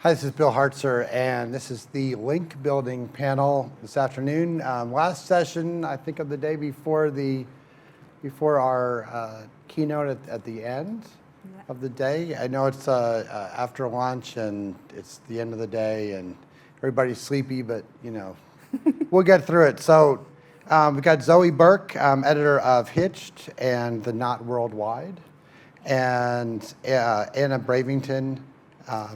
Hi, this is Bill Hartzer, and this is the link building panel this afternoon. Last session, I think of the day before our keynote at the end of the day. I know it's after lunch and it's the end of the day and everybody's sleepy, but you know, we'll get through it. So we've got Zoe Burke, editor of Hitched and The Knot Worldwide, and Anna Bravington,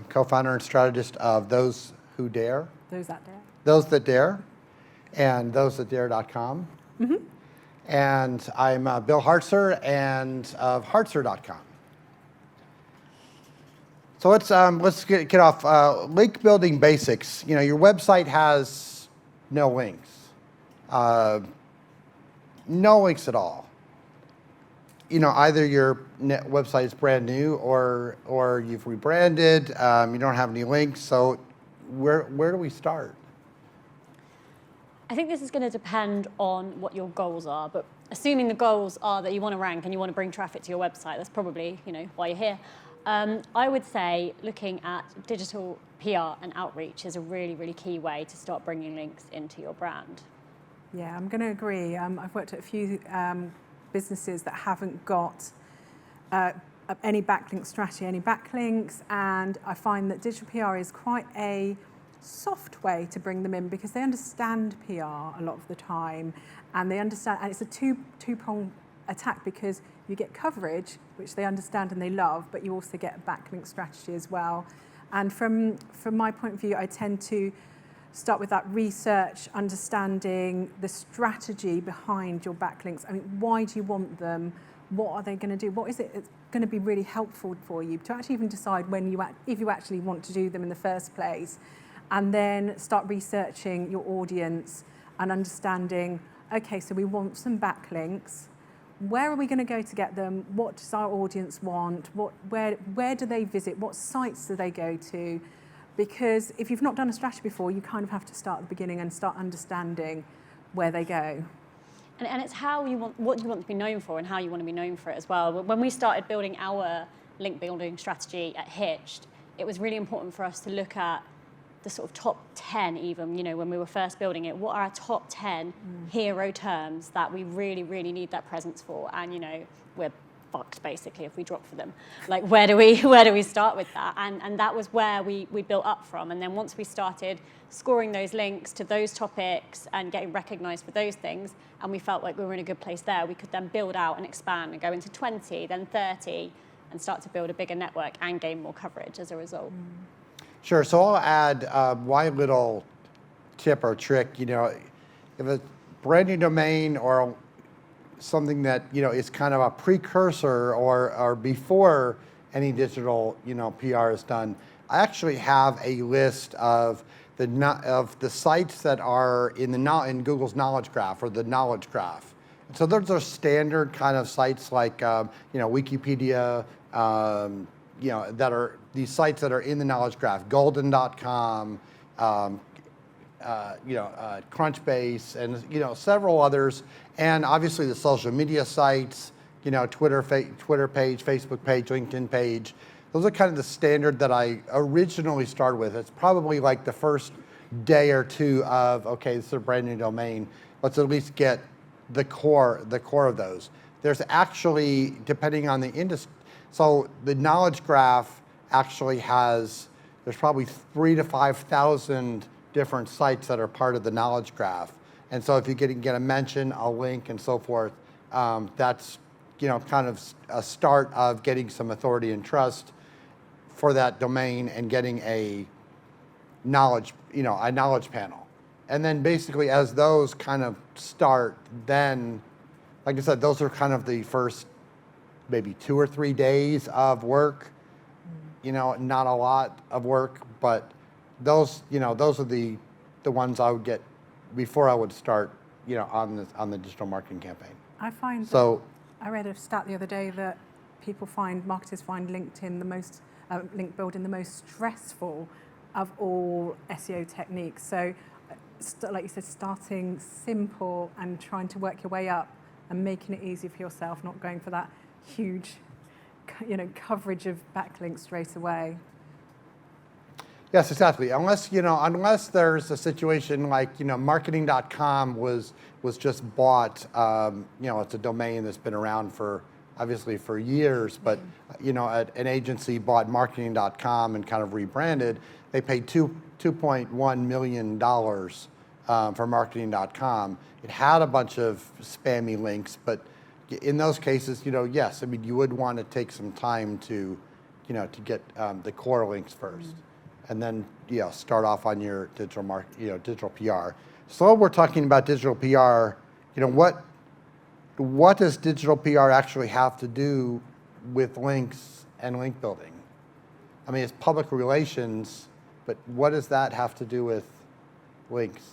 co-founder and strategist of Those Who Dare. Those That Dare. Those That Dare, and thosethатdare.com. Mm-hmm. And I'm Bill Hartzer, and of Hartzer.com. So let's get off. Link building basics. You know, your website has no links. No links at all. You know, either your website is brand new or you've rebranded, you don't have any links, so where do we start? I think this is going to depend on what your goals are, but assuming the goals are that you want to rank and you want to bring traffic to your website, that's probably, you know, why you're here. I would say looking at digital PR and outreach is a really, really key way to start bringing links into your brand. Yeah, I'm going to agree. I've worked at a few businesses that haven't got any backlink strategy, any backlinks, and I find that digital PR is quite a soft way to bring them in because they understand PR a lot of the time, and they understand, and it's a two-pronged attack because you get coverage, which they understand and they love, but you also get a backlink strategy as well. And from my point of view, I tend to start with that research, understanding the strategy behind your backlinks. I mean, why do you want them? What are they going to do? What is it that's going to be really helpful for you to actually even decide if you actually want to do them in the first place, and then start researching your audience and understanding, okay, so we want some backlinks. Where are we going to go to get them? What does our audience want? Where do they visit? What sites do they go to? Because if you've not done a strategy before, you kind of have to start at the beginning and start understanding where they go. And it's what you want to be known for and how you want to be known for it as well. When we started building our link building strategy at Hitched, it was really important for us to look at the sort of top 10 even, you know, when we were first building it, what are our top 10 hero terms that we really, really need that presence for? And, you know, we're fucked basically if we drop for them. Like, where do we start with that? And that was where we built up from. And then once we started scoring those links to those topics and getting recognized for those things, and we felt like we were in a good place there, we could then build out and expand and go into 20, then 30, and start to build a bigger network and gain more coverage as a result. Sure, so I'll add one little tip or trick. You know, if a brand new domain or something that, you know, is kind of a precursor or before any digital, you know, PR is done, I actually have a list of the sites that are in Google's knowledge graph or the knowledge graph. So those are standard kind of sites like you know, Wikipedia, you know, that are these sites that are in the knowledge graph, golden.com, you know, Crunchbase, and, you know, several others, and obviously the social media sites, you know, Twitter page, Facebook page, LinkedIn page. Those are kind of the standard that I originally started with. It's probably like the first day or two of, okay, this is a brand new domain. Let's at least get the core of those. There's actually, depending on the industry, so the knowledge graph actually there's probably 3,000 to 5,000 different sites that are part of the knowledge graph. And so if you get a mention, a link, and so forth, that's, you know, kind of a start of getting some authority and trust for that domain and getting a knowledge panel. And then basically as those kind of start, then, like I said, those are kind of the first maybe 2 or 3 days of work. You know, not a lot of work, but those, you know, those are the ones I would get before I would start, you know, on the digital marketing campaign. I find I read a stat the other day that marketers find LinkedIn link building the most stressful of all SEO techniques. So, like you said, starting simple and trying to work your way up and making it easy for yourself, not going for that huge, you know, coverage of backlinks straight away. Yes, exactly. Unless there's a situation like, marketing.com was just bought, it's a domain that's been around for, obviously for years, but, an agency bought marketing.com and kind of rebranded. They paid $2.1 million for marketing.com. It had a bunch of spammy links, but in those cases, yes, I mean, you would want to take some time to get the core links first. And then start off on your digital PR. So we're talking about digital PR. What does digital PR actually have to do with links and link building? I mean, it's public relations, but what does that have to do with links?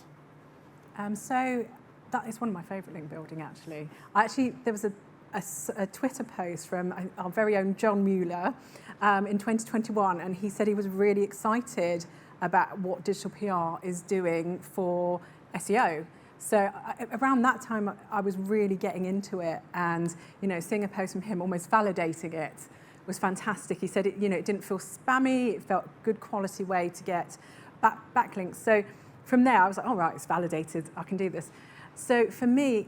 So that is one of my favourite link building, actually. There was a Twitter post from our very own John Mueller in 2021, and he said he was really excited about what digital PR is doing for SEO. So around that time, I was really getting into it, and seeing a post from him almost validating it was fantastic. He said it didn't feel spammy; it felt a good quality way to get backlinks. So from there, I was like, all right, it's validated. I can do this. So for me,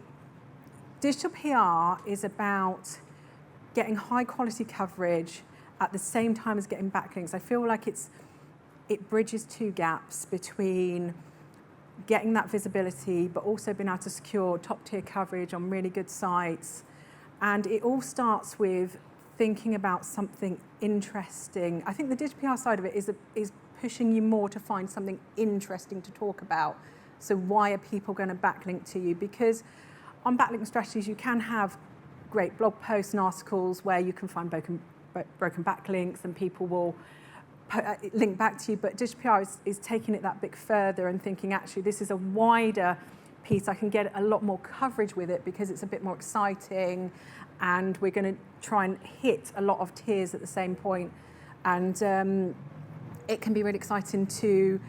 digital PR is about getting high quality coverage at the same time as getting backlinks. I feel like it bridges two gaps between getting that visibility, but also being able to secure top tier coverage on really good sites. And it all starts with thinking about something interesting. I think the digital PR side of it is pushing you more to find something interesting to talk about. So why are people going to backlink to you? Because on backlink strategies, you can have great blog posts and articles where you can find broken backlinks and people will link back to you. But digital PR is taking it that bit further and thinking, actually, this is a wider piece. I can get a lot more coverage with it because it's a bit more exciting, and we're going to try and hit a lot of tiers at the same point. And it can be really exciting to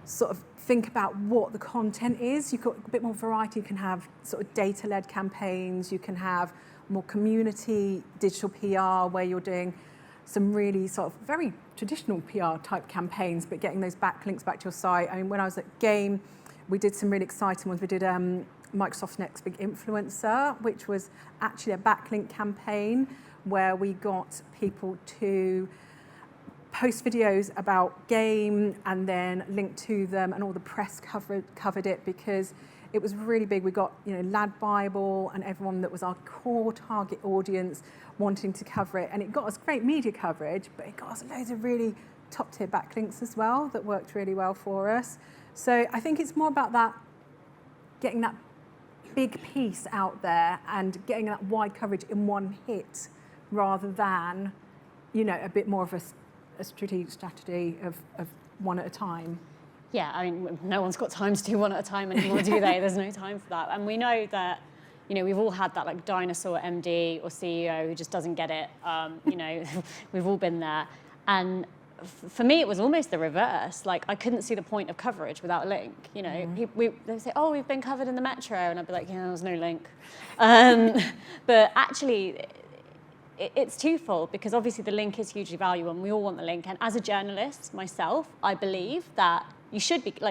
sort of think about what the content is. You've got a bit more variety. You can have sort of data-led campaigns. You can have more community digital PR where you're doing some really sort of very traditional PR type campaigns, but getting those backlinks back to your site. I mean, when I was at Game, we did some really exciting ones. We did Microsoft's Next Big Influencer, which was actually a backlink campaign where we got people to post videos about Game and then link to them, and all the press covered it because it was really big. We got Lad Bible and everyone that was our core target audience wanting to cover it, and it got us great media coverage, but it got us loads of really top tier backlinks as well that worked really well for us. So I think it's more about that, getting that big piece out there and getting that wide coverage in one hit rather than a bit more of a strategic strategy of one at a time. Yeah, I mean, no one's got time to do one at a time anymore, do they? There's no time for that. And we know that, we've all had that like dinosaur MD or CEO who just doesn't get it. We've all been there. And for me, it was almost the reverse. Like, I couldn't see the point of coverage without a link. They say, oh, we've been covered in the Metro. And I'd be like, yeah, there's no link. But actually, it's twofold, because obviously the link is hugely valuable and we all want the link. And as a journalist myself, I believe that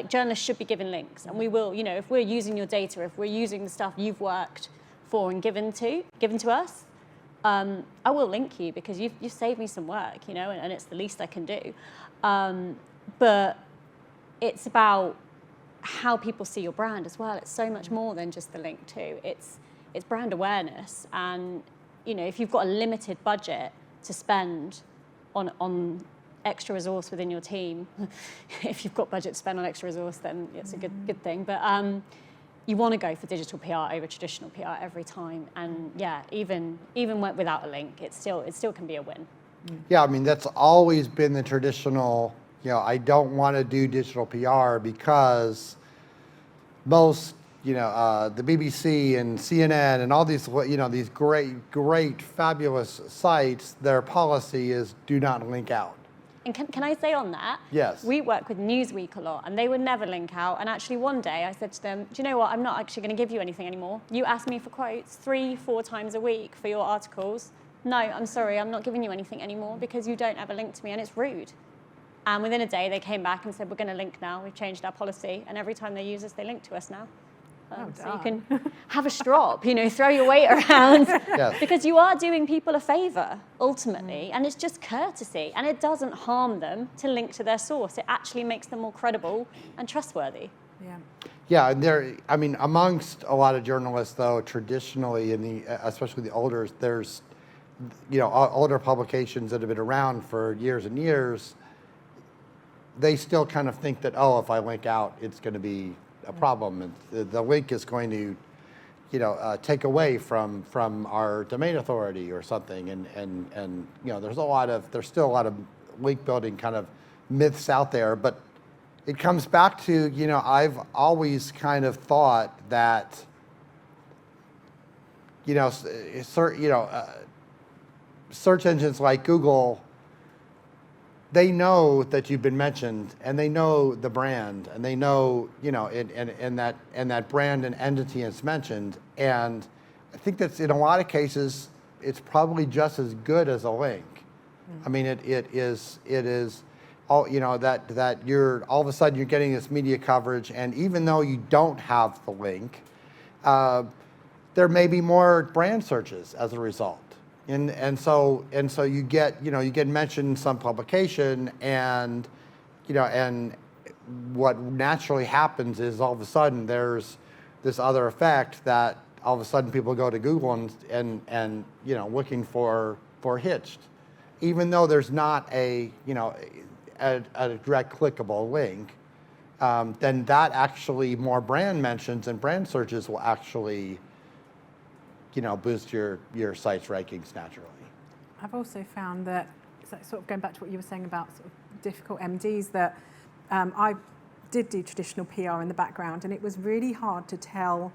journalists should be given links, and we will, if we're using your data, if we're using the stuff you've worked for and given to us, I will link you because you've saved me some work, and it's the least I can do. But it's about how people see your brand as well. It's so much more than just the link too. It's brand awareness, and if you've got a limited budget to spend on extra resource within your team, if you've got budget to spend on extra resource, then it's a good thing. But you want to go for digital PR over traditional PR every time. And yeah, even without a link, it still can be a win. Yeah, I mean, that's always been the traditional, I don't want to do digital PR because most the BBC and CNN and all these, these great, fabulous sites, their policy is do not link out. And can I say on that? Yes. We work with Newsweek a lot, and they would never link out. And actually one day I said to them, do you know what? I'm not actually going to give you anything anymore. You ask me for quotes 3-4 times a week for your articles. No, I'm sorry, I'm not giving you anything anymore because you don't ever link to me, and it's rude. And within a day, they came back and said, we're going to link now. We've changed our policy. And every time they use us, they link to us now. So you can have a strop, throw your weight around. Yes. Because you are doing people a favor, ultimately. And it's just courtesy. And it doesn't harm them to link to their source. It actually makes them more credible and trustworthy. Yeah. Yeah, amongst a lot of journalists, though, traditionally, especially the older, there's, older publications that have been around for years and years, they still kind of think that, if I link out, it's going to be a problem. And the link is going to, take away from our domain authority or something. And there's still a lot of link building kind of myths out there, but it comes back to, I've always kind of thought that, search engines like Google, they know that you've been mentioned, and they know the brand, and they know, and that brand and entity is mentioned. And I think that's, in a lot of cases, it's probably just as good as a link. I mean, it is all, that you're all of a sudden you're getting this media coverage, and even though you don't have the link, there may be more brand searches as a result. And so you get mentioned in some publication, and and what naturally happens is all of a sudden there's this other effect that all of a sudden people go to Google and looking for Hitched, even though there's not a direct clickable link. Then that actually more brand mentions and brand searches will actually boost your site's rankings naturally. I've also found that, sort of going back to what you were saying about sort of difficult MDs, that I did do traditional PR in the background, and it was really hard to tell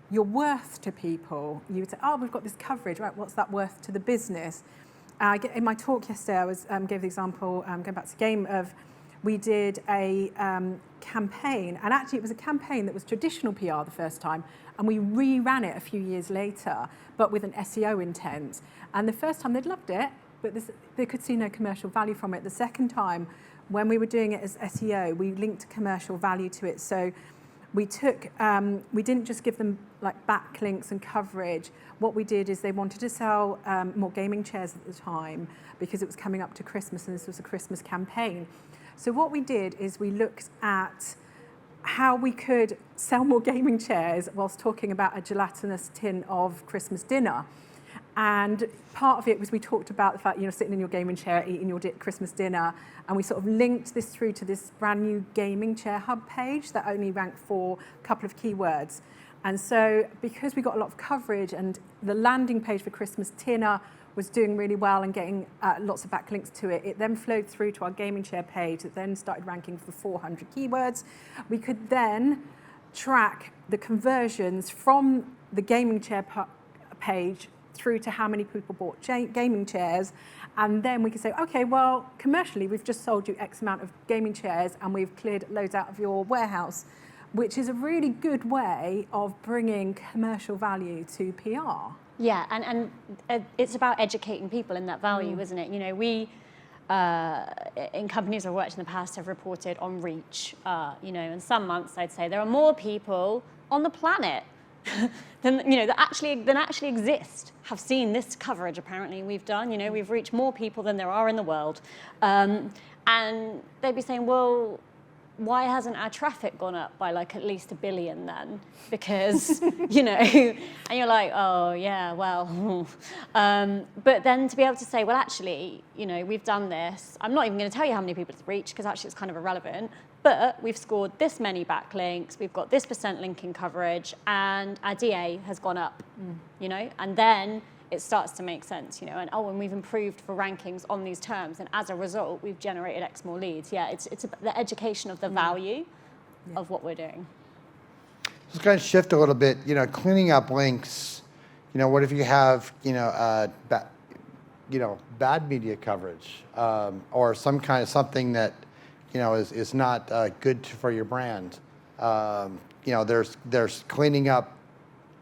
your worth to people. You would say, we've got this coverage, right, what's that worth to the business? In my talk yesterday, I gave the example, going back to the game, of we did a campaign, and actually it was a campaign that was traditional PR the first time, and we reran it a few years later, but with an SEO intent. And the first time they'd loved it, but they could see no commercial value from it. The second time, when we were doing it as SEO, we linked commercial value to it. So we didn't just give them like backlinks and coverage. What we did is they wanted to sell more gaming chairs at the time because it was coming up to Christmas, and this was a Christmas campaign. So what we did is we looked at how we could sell more gaming chairs whilst talking about a gelatinous tin of Christmas dinner. And part of it was we talked about the fact, sitting in your gaming chair, eating your Christmas dinner, and we sort of linked this through to this brand new gaming chair hub page that only ranked for a couple of keywords. And so because we got a lot of coverage, and the landing page for Christmas dinner was doing really well and getting lots of backlinks to it, it then flowed through to our gaming chair page that then started ranking for 400 keywords. We could then track the conversions from the gaming chair page through to how many people bought gaming chairs, and then we could say, okay, well, commercially we've just sold you X amount of gaming chairs and we've cleared loads out of your warehouse, which is a really good way of bringing commercial value to PR. Yeah, and it's about educating people in that value, isn't it? We, in companies I've worked in the past, have reported on reach. In some months I'd say there are more people on the planet than that actually exist, have seen this coverage. Apparently, we've done. We've reached more people than there are in the world, and they'd be saying, well, why hasn't our traffic gone up by like at least 1 billion then? Because, and you're like, oh yeah, well, but then to be able to say, well, actually, we've done this. I'm not even going to tell you how many people it's reached because actually it's kind of irrelevant, but we've scored this many backlinks, we've got this % linking coverage, and our DA has gone up, and then it starts to make sense, and we've improved for rankings on these terms, and as a result, we've generated X more leads. Yeah, it's the education of the value of what we're doing. Just going to shift a little bit, cleaning up links. What if you have, bad media coverage, or some kind of something that, is not good for your brand. There's cleaning up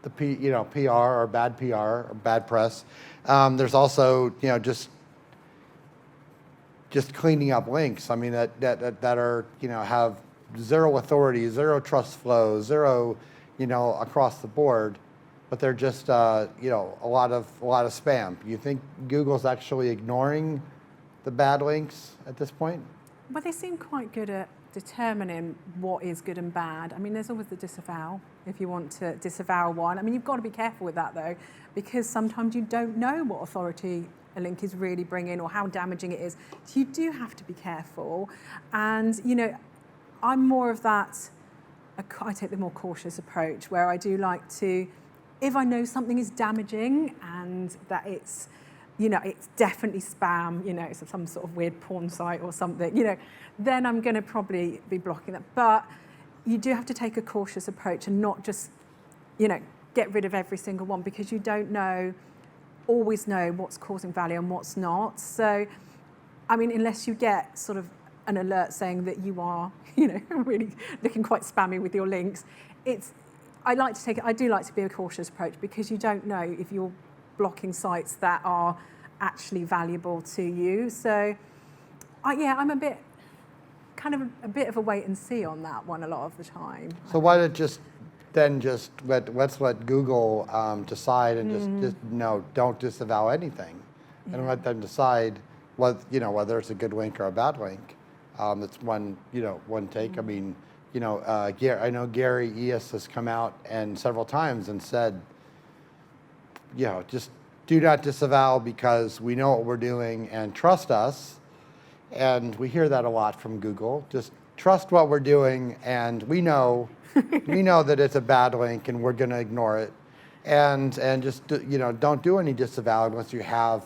the PR or bad PR or bad press. There's also just just cleaning up links. I mean, that are, have zero authority, zero trust flow, zero, across the board, but they're just, a lot of spam. You think Google's actually ignoring the bad links at this point? Well, they seem quite good at determining what is good and bad. I mean, there's always the disavow, if you want to disavow one. I mean, you've got to be careful with that, though, because sometimes you don't know what authority a link is really bringing or how damaging it is. So you do have to be careful. And, I'm more of that, I take the more cautious approach, where I do like to, if I know something is damaging and that it's, it's definitely spam, it's some sort of weird porn site or something, then I'm going to probably be blocking that. But you do have to take a cautious approach and not just, get rid of every single one, because you don't always know what's causing value and what's not. So, I mean, unless you get sort of an alert saying that you are, really looking quite spammy with your links, I do like to be a cautious approach, because you don't know if you're blocking sites that are actually valuable to you. So, I'm a bit of a wait and see on that one a lot of the time. So why don't let's let Google decide and just don't disavow anything, and let them decide whether it's a good link or a bad link. That's one take. I mean, I know Gary Eas has come out and several times and said, just do not disavow, because we know what we're doing and trust us. And we hear that a lot from Google. Just trust what we're doing, and we know that it's a bad link, and we're going to ignore it. And just don't do any disavow unless you have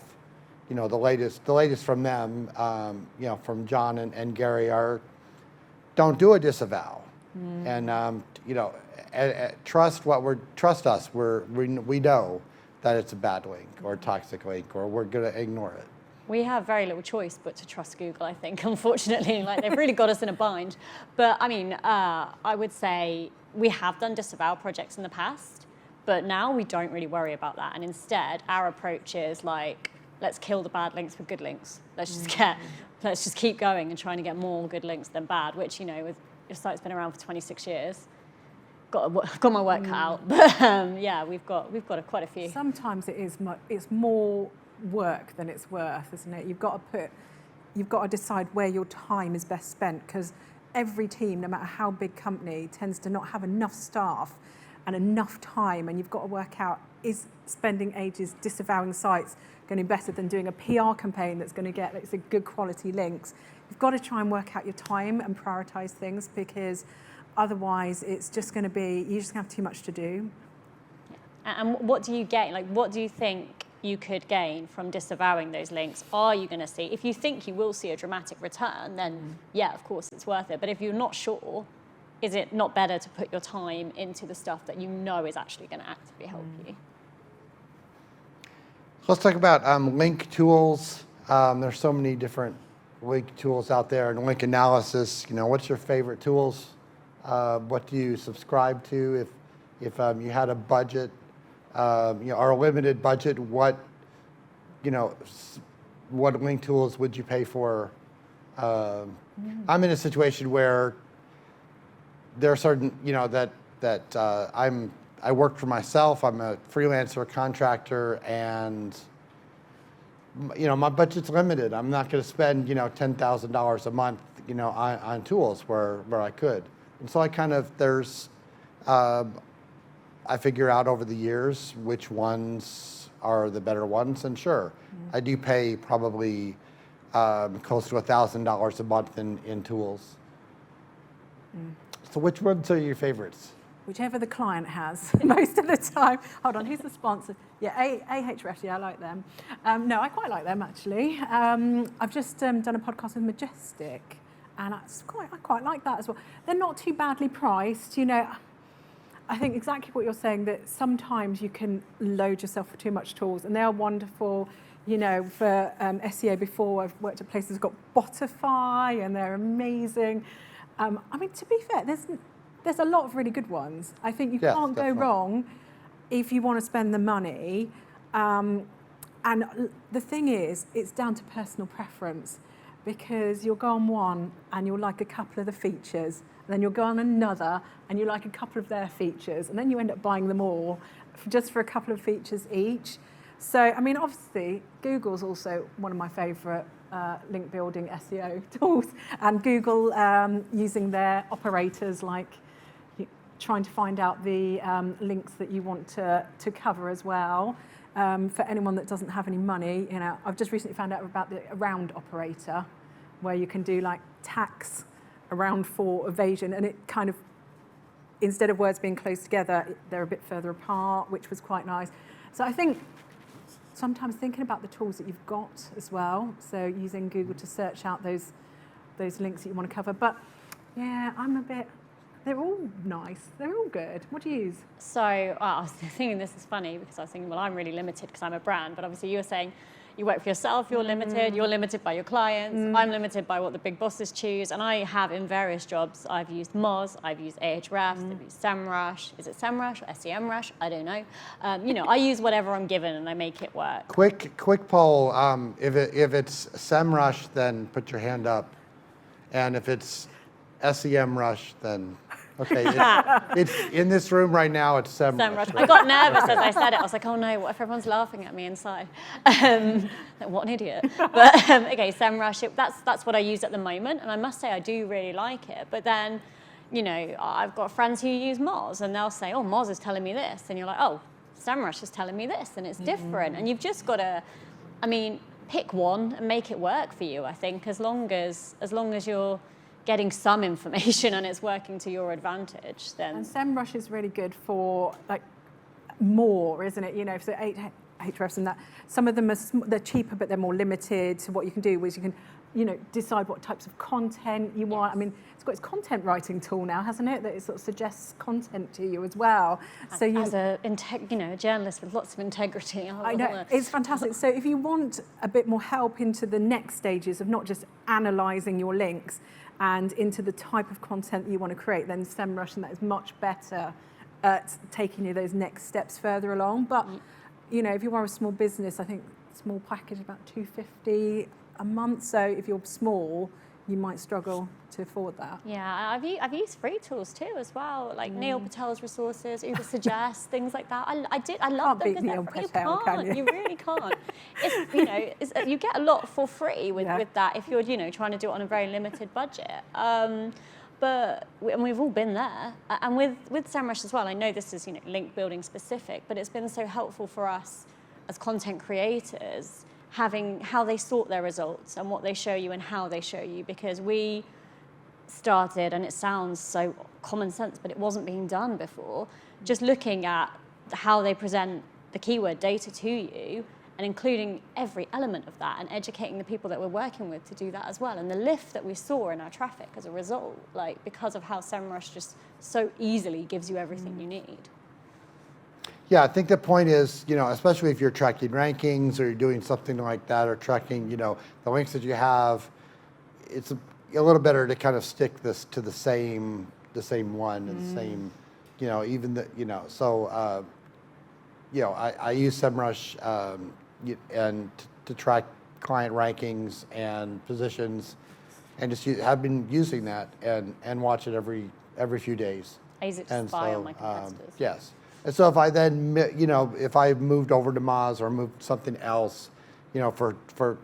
the latest from them, from John and Gary, are don't do a disavow, and trust us. We know that it's a bad link or a toxic link, or we're going to ignore it. We have very little choice but to trust Google, I think, unfortunately. They've really got us in a bind. But I mean, I would say we have done disavow projects in the past, but now we don't really worry about that. And instead, our approach is let's kill the bad links with good links. Let's just keep going and trying to get more good links than bad, which, with your site's been around for 26 years. Got my work cut out. But we've got quite a few. Sometimes it's more work than it's worth, isn't it? You've got to decide where your time is best spent, because every team, no matter how big company, tends to not have enough staff and enough time, and you've got to work out, is spending ages disavowing sites going to be better than doing a PR campaign that's going to get good quality links? You've got to try and work out your time and prioritize things, because otherwise it's just going to be, you're just going to have too much to do. And what do you gain? What do you think you could gain from disavowing those links? Are you going to see, if you think you will see a dramatic return, then of course it's worth it. But if you're not sure, is it not better to put your time into the stuff that is actually going to actively help you? Let's talk about link tools. There's so many different link tools out there, and link analysis. What's your favorite tools? What do you subscribe to? If you had a budget, or a limited budget, what link tools would you pay for? I'm in a situation where there are certain, I work for myself. I'm a freelancer, contractor, and my budget's limited. I'm not going to spend $10,000 a month on tools where I could. And so I figure out over the years which ones are the better ones, and sure, I do pay probably close to $1,000 a month in tools. So which ones are your favorites? Whichever the client has most of the time. Hold on, who's the sponsor? Yeah, Ahrefs, I like them. No, I quite like them, actually. I've just done a podcast with Majestic, and I quite like that as well. They're not too badly priced, I think exactly what you're saying, that sometimes you can load yourself with too much tools, and they are wonderful. For SEO before, I've worked at places that got Botify, and they're amazing. To be fair, there's a lot of really good ones. I think you can't go wrong if you want to spend the money. And the thing is, it's down to personal preference, because you'll go on one and you'll like a couple of the features, and then you'll go on another and you like a couple of their features, and then you end up buying them all just for a couple of features each. So, I mean, obviously, Google's also one of my favourite link building SEO tools, and Google using their operators, like trying to find out the links that you want to cover as well. For anyone that doesn't have any money, you know, I've just recently found out about the around operator, where you can do like tax around for evasion, and it kind of, instead of words being close together, they're a bit further apart, which was quite nice. So I think sometimes thinking about the tools that you've got as well, so using Google to search out those links that you want to cover. But yeah, they're all nice, they're all good. What do you use? So I was thinking this is funny because I was thinking, well, I'm really limited because I'm a brand, but obviously you were saying you work for yourself, you're limited by your clients, I'm limited by what the big bosses choose, and I have in various jobs, I've used Moz, I've used Ahrefs, I've used SEMrush. Is it SEMrush or SEMrush? I don't know. You know, I use whatever I'm given and I make it work. Quick poll, if it's SEMrush, then put your hand up. And if it's SEMrush, then, okay, it's in this room right now, it's SEMrush. I got nervous as I said it. I was like, oh no, what if everyone's laughing at me inside? Like, what an idiot. But okay, SEMrush, that's what I use at the moment. And I must say, I do really like it. But then, you know, I've got friends who use Moz, and they'll say, oh, Moz is telling me this. And you're like, oh, SEMrush is telling me this, and it's different. And you've just got to, I mean, pick one and make it work for you, I think, as long as you're getting some information and it's working to your advantage, then. And SEMrush is really good for like more, isn't it? You know, so Ahrefs and that. Some of them they're cheaper, but they're more limited. So what you can do is you can, you know, decide what types of content you want. I mean, it's got its content writing tool now, hasn't it? That it sort of suggests content to you as well. So as a journalist with lots of integrity, I know it's fantastic. So if you want a bit more help into the next stages of not just analysing your links and into the type of content that you want to create, then SEMrush, and that is much better at taking you those next steps further along. But you know, if you are a small business, I think small package about $250 a month. So if you're small, you might struggle to afford that. Yeah, I've used free tools too as well, like Neil Patel's resources, Uber Suggest, things like that. I love them because Neil Patel, can you? You really can't. It's, you know, you get a lot for free with that if you're, you know, trying to do it on a very limited budget. But we've all been there, and with SEMrush as well. I know this is, you know, link building specific, but it's been so helpful for us as content creators, having how they sort their results and what they show you and how they show you, because we started, and it sounds so common sense, but it wasn't being done before, just looking at how they present the keyword data to you and including every element of that and educating the people that we're working with to do that as well. And the lift that we saw in our traffic as a result, like because of how SEMrush just so easily gives you everything you need. Yeah, I think the point is, you know, especially if you're tracking rankings or you're doing something like that, or tracking, you know, the links that you have, it's a little better to kind of stick this to the same one and the same, you know, even the, you know, so, you know, I use SEMrush and to track client rankings and positions, and just have been using that and watch it every few days. I use it to spy on my competitors. Yes. And so if I then, you know, if I moved over to Moz or moved something else, you know, for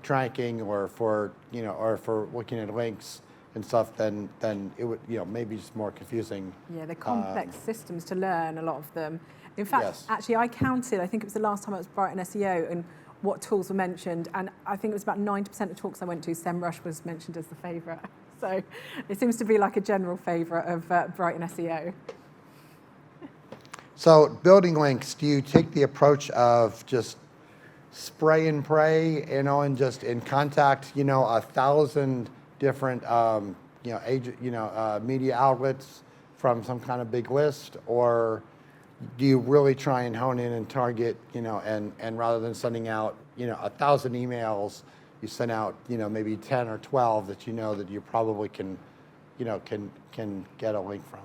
tracking or for, you know, or for looking at links and stuff, then it would, you know, maybe just more confusing. Yeah, they're complex systems to learn, a lot of them. In fact, Yes. actually, I counted, I think it was the last time I was brightonSEO, and what tools were mentioned, and I think it was about 90% of talks I went to, SEMrush was mentioned as the favourite. So it seems to be like a general favourite of brightonSEO. So building links, do you take the approach of just spray and pray, you know, and just in contact, you know, 1,000 different, you know, media outlets from some kind of big list, or do you really try and hone in and target, you know, and rather than sending out, you know, 1,000 emails, you send out, you know, maybe 10 or 12 that you know that you probably can, you know, can get a link from?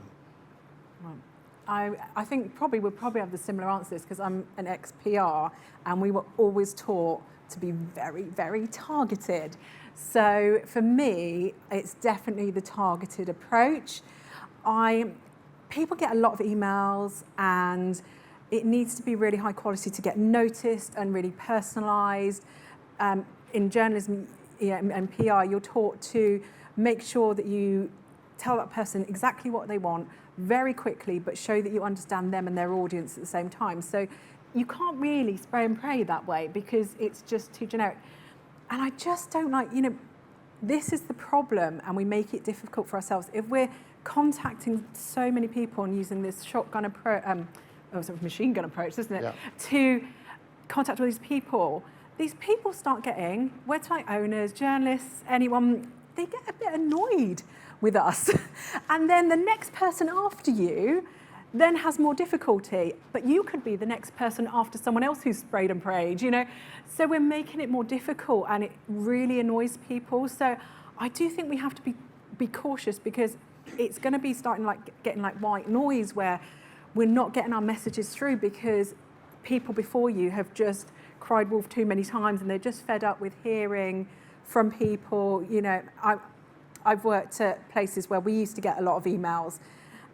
I think we'll probably have the similar answers, because I'm an ex-PR and we were always taught to be very, very targeted. So for me, it's definitely the targeted approach. People get a lot of emails, and it needs to be really high quality to get noticed and really personalised. In journalism and PR, you're taught to make sure that you tell that person exactly what they want very quickly, but show that you understand them and their audience at the same time. So you can't really spray and pray that way because it's just too generic. And I just don't like, this is the problem, and we make it difficult for ourselves. If we're contacting so many people and using this shotgun approach, machine gun approach, isn't it? Yeah. To contact all these people start getting, website owners, journalists, anyone, they get a bit annoyed with us. And then the next person after you then has more difficulty, but you could be the next person after someone else who's sprayed and prayed, So we're making it more difficult, and it really annoys people. So I do think we have to be cautious, because it's going to be getting like white noise, where we're not getting our messages through because people before you have just cried wolf too many times, and they're just fed up with hearing from people. I've worked at places where we used to get a lot of emails,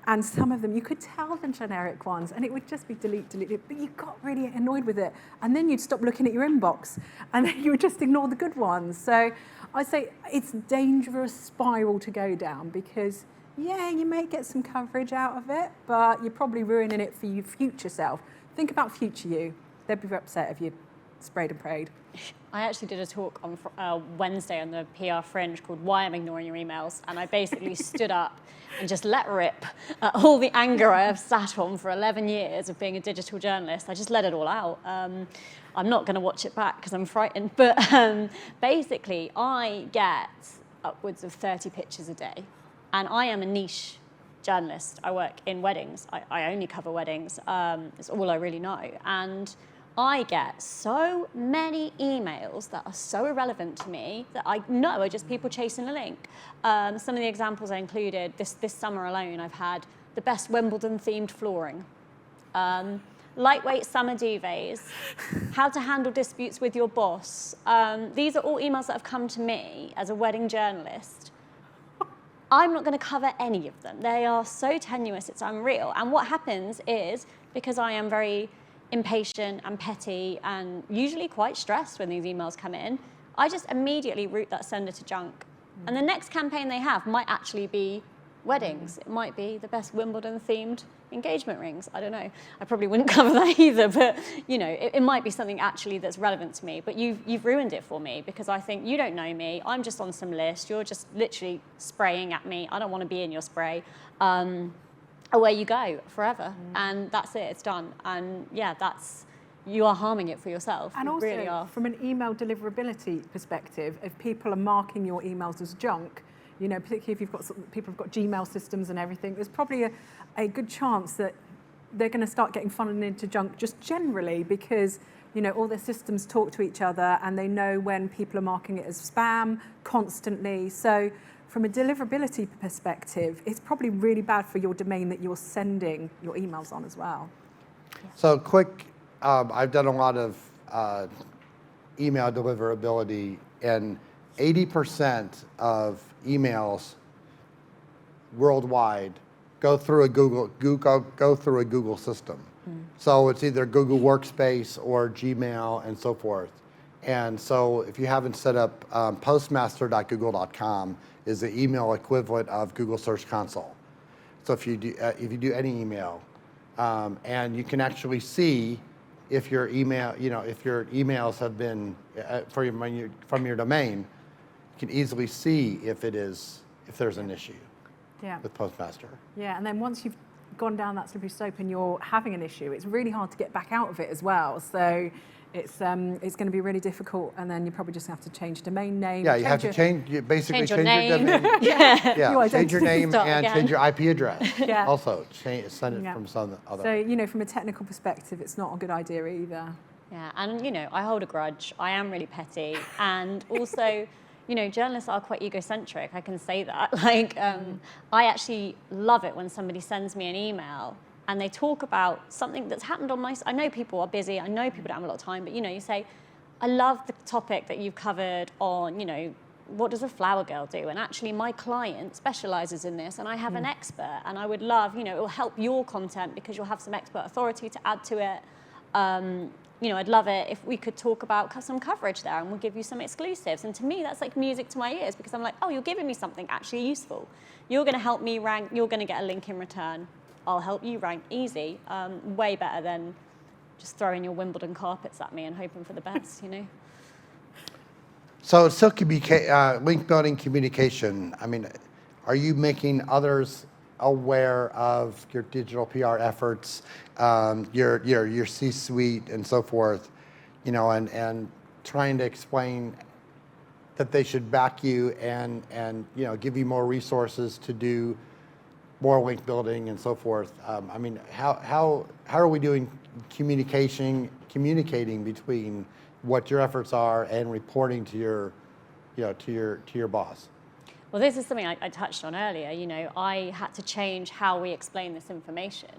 and some of them you could tell the generic ones, and it would just be delete, but you got really annoyed with it, and then you'd stop looking at your inbox, and then you would just ignore the good ones. So I say it's a dangerous spiral to go down, because you may get some coverage out of it, but you're probably ruining it for your future self. Think about future you. They'd be very upset if you sprayed and prayed. I actually did a talk on Wednesday on the PR Fringe called "Why I'm Ignoring Your Emails," and I basically stood up and just let rip at all the anger I have sat on for 11 years of being a digital journalist. I just let it all out. I'm not going to watch it back because I'm frightened, but basically I get upwards of 30 pictures a day, and I am a niche journalist. I work in weddings. I only cover weddings. It's all I really know. And I get so many emails that are so irrelevant to me that I know are just people chasing a link. Some of the examples I included, this summer alone, I've had the best Wimbledon-themed flooring, lightweight summer duvets, how to handle disputes with your boss. These are all emails that have come to me as a wedding journalist. I'm not going to cover any of them. They are so tenuous, it's unreal. And what happens is, because I am very impatient and petty and usually quite stressed when these emails come in, I just immediately route that sender to junk. And the next campaign they have might actually be weddings. It might be the best Wimbledon-themed engagement rings. I don't know. I probably wouldn't cover that either, but it might be something actually that's relevant to me. But you've ruined it for me, because I think you don't know me. I'm just on some list. You're just literally spraying at me. I don't want to be in your spray. Away you go forever, and that's it. It's done. And you are harming it for yourself. And you also, really are. From an email deliverability perspective, if people are marking your emails as junk, particularly if people have got Gmail systems and everything, there's probably a good chance that they're going to start getting funneled into junk just generally, because all their systems talk to each other, and they know when people are marking it as spam constantly. So from a deliverability perspective, it's probably really bad for your domain that you're sending your emails on as well. So quick, I've done a lot of email deliverability, and 80% of emails worldwide go through a Google system. So it's either Google Workspace or Gmail and so forth. And so if you haven't set up postmaster.google.com is the email equivalent of Google Search Console. So if you do any email, and you can actually see if your email, if your emails have been from your domain, you can easily see if there's an issue with Postmaster. Yeah, and then once you've gone down that slippery slope and you're having an issue, it's really hard to get back out of it as well. So it's going to be really difficult, and then you probably just have to change domain name. Yeah, you have to change your domain. Yeah, change your name and change your IP address. Yeah. Also, send it from some other. So, from a technical perspective, it's not a good idea either. Yeah, and I hold a grudge. I am really petty, and also, journalists are quite egocentric. I can say that. I actually love it when somebody sends me an email and they talk about something that's happened on I know people are busy, I know people don't have a lot of time, but you say, I love the topic that you've covered on, what does a flower girl do? And actually my client specializes in this and I have an expert, and I would love, it will help your content because you'll have some expert authority to add to it. I'd love it if we could talk about some coverage there and we'll give you some exclusives. And to me, that's like music to my ears because I'm like, oh, you're giving me something actually useful. You're going to help me rank. You're going to get a link in return. I'll help you rank. Easy. Way better than just throwing your Wimbledon carpets at me and hoping for the best, So it's still link building communication. I mean, are you making others aware of your digital PR efforts, your C-suite and so forth, and trying to explain that they should back you and give you more resources to do more link building and so forth. I mean, how are we doing communicating between what your efforts are and reporting to your boss? Well, this is something I touched on earlier. I had to change how we explain this information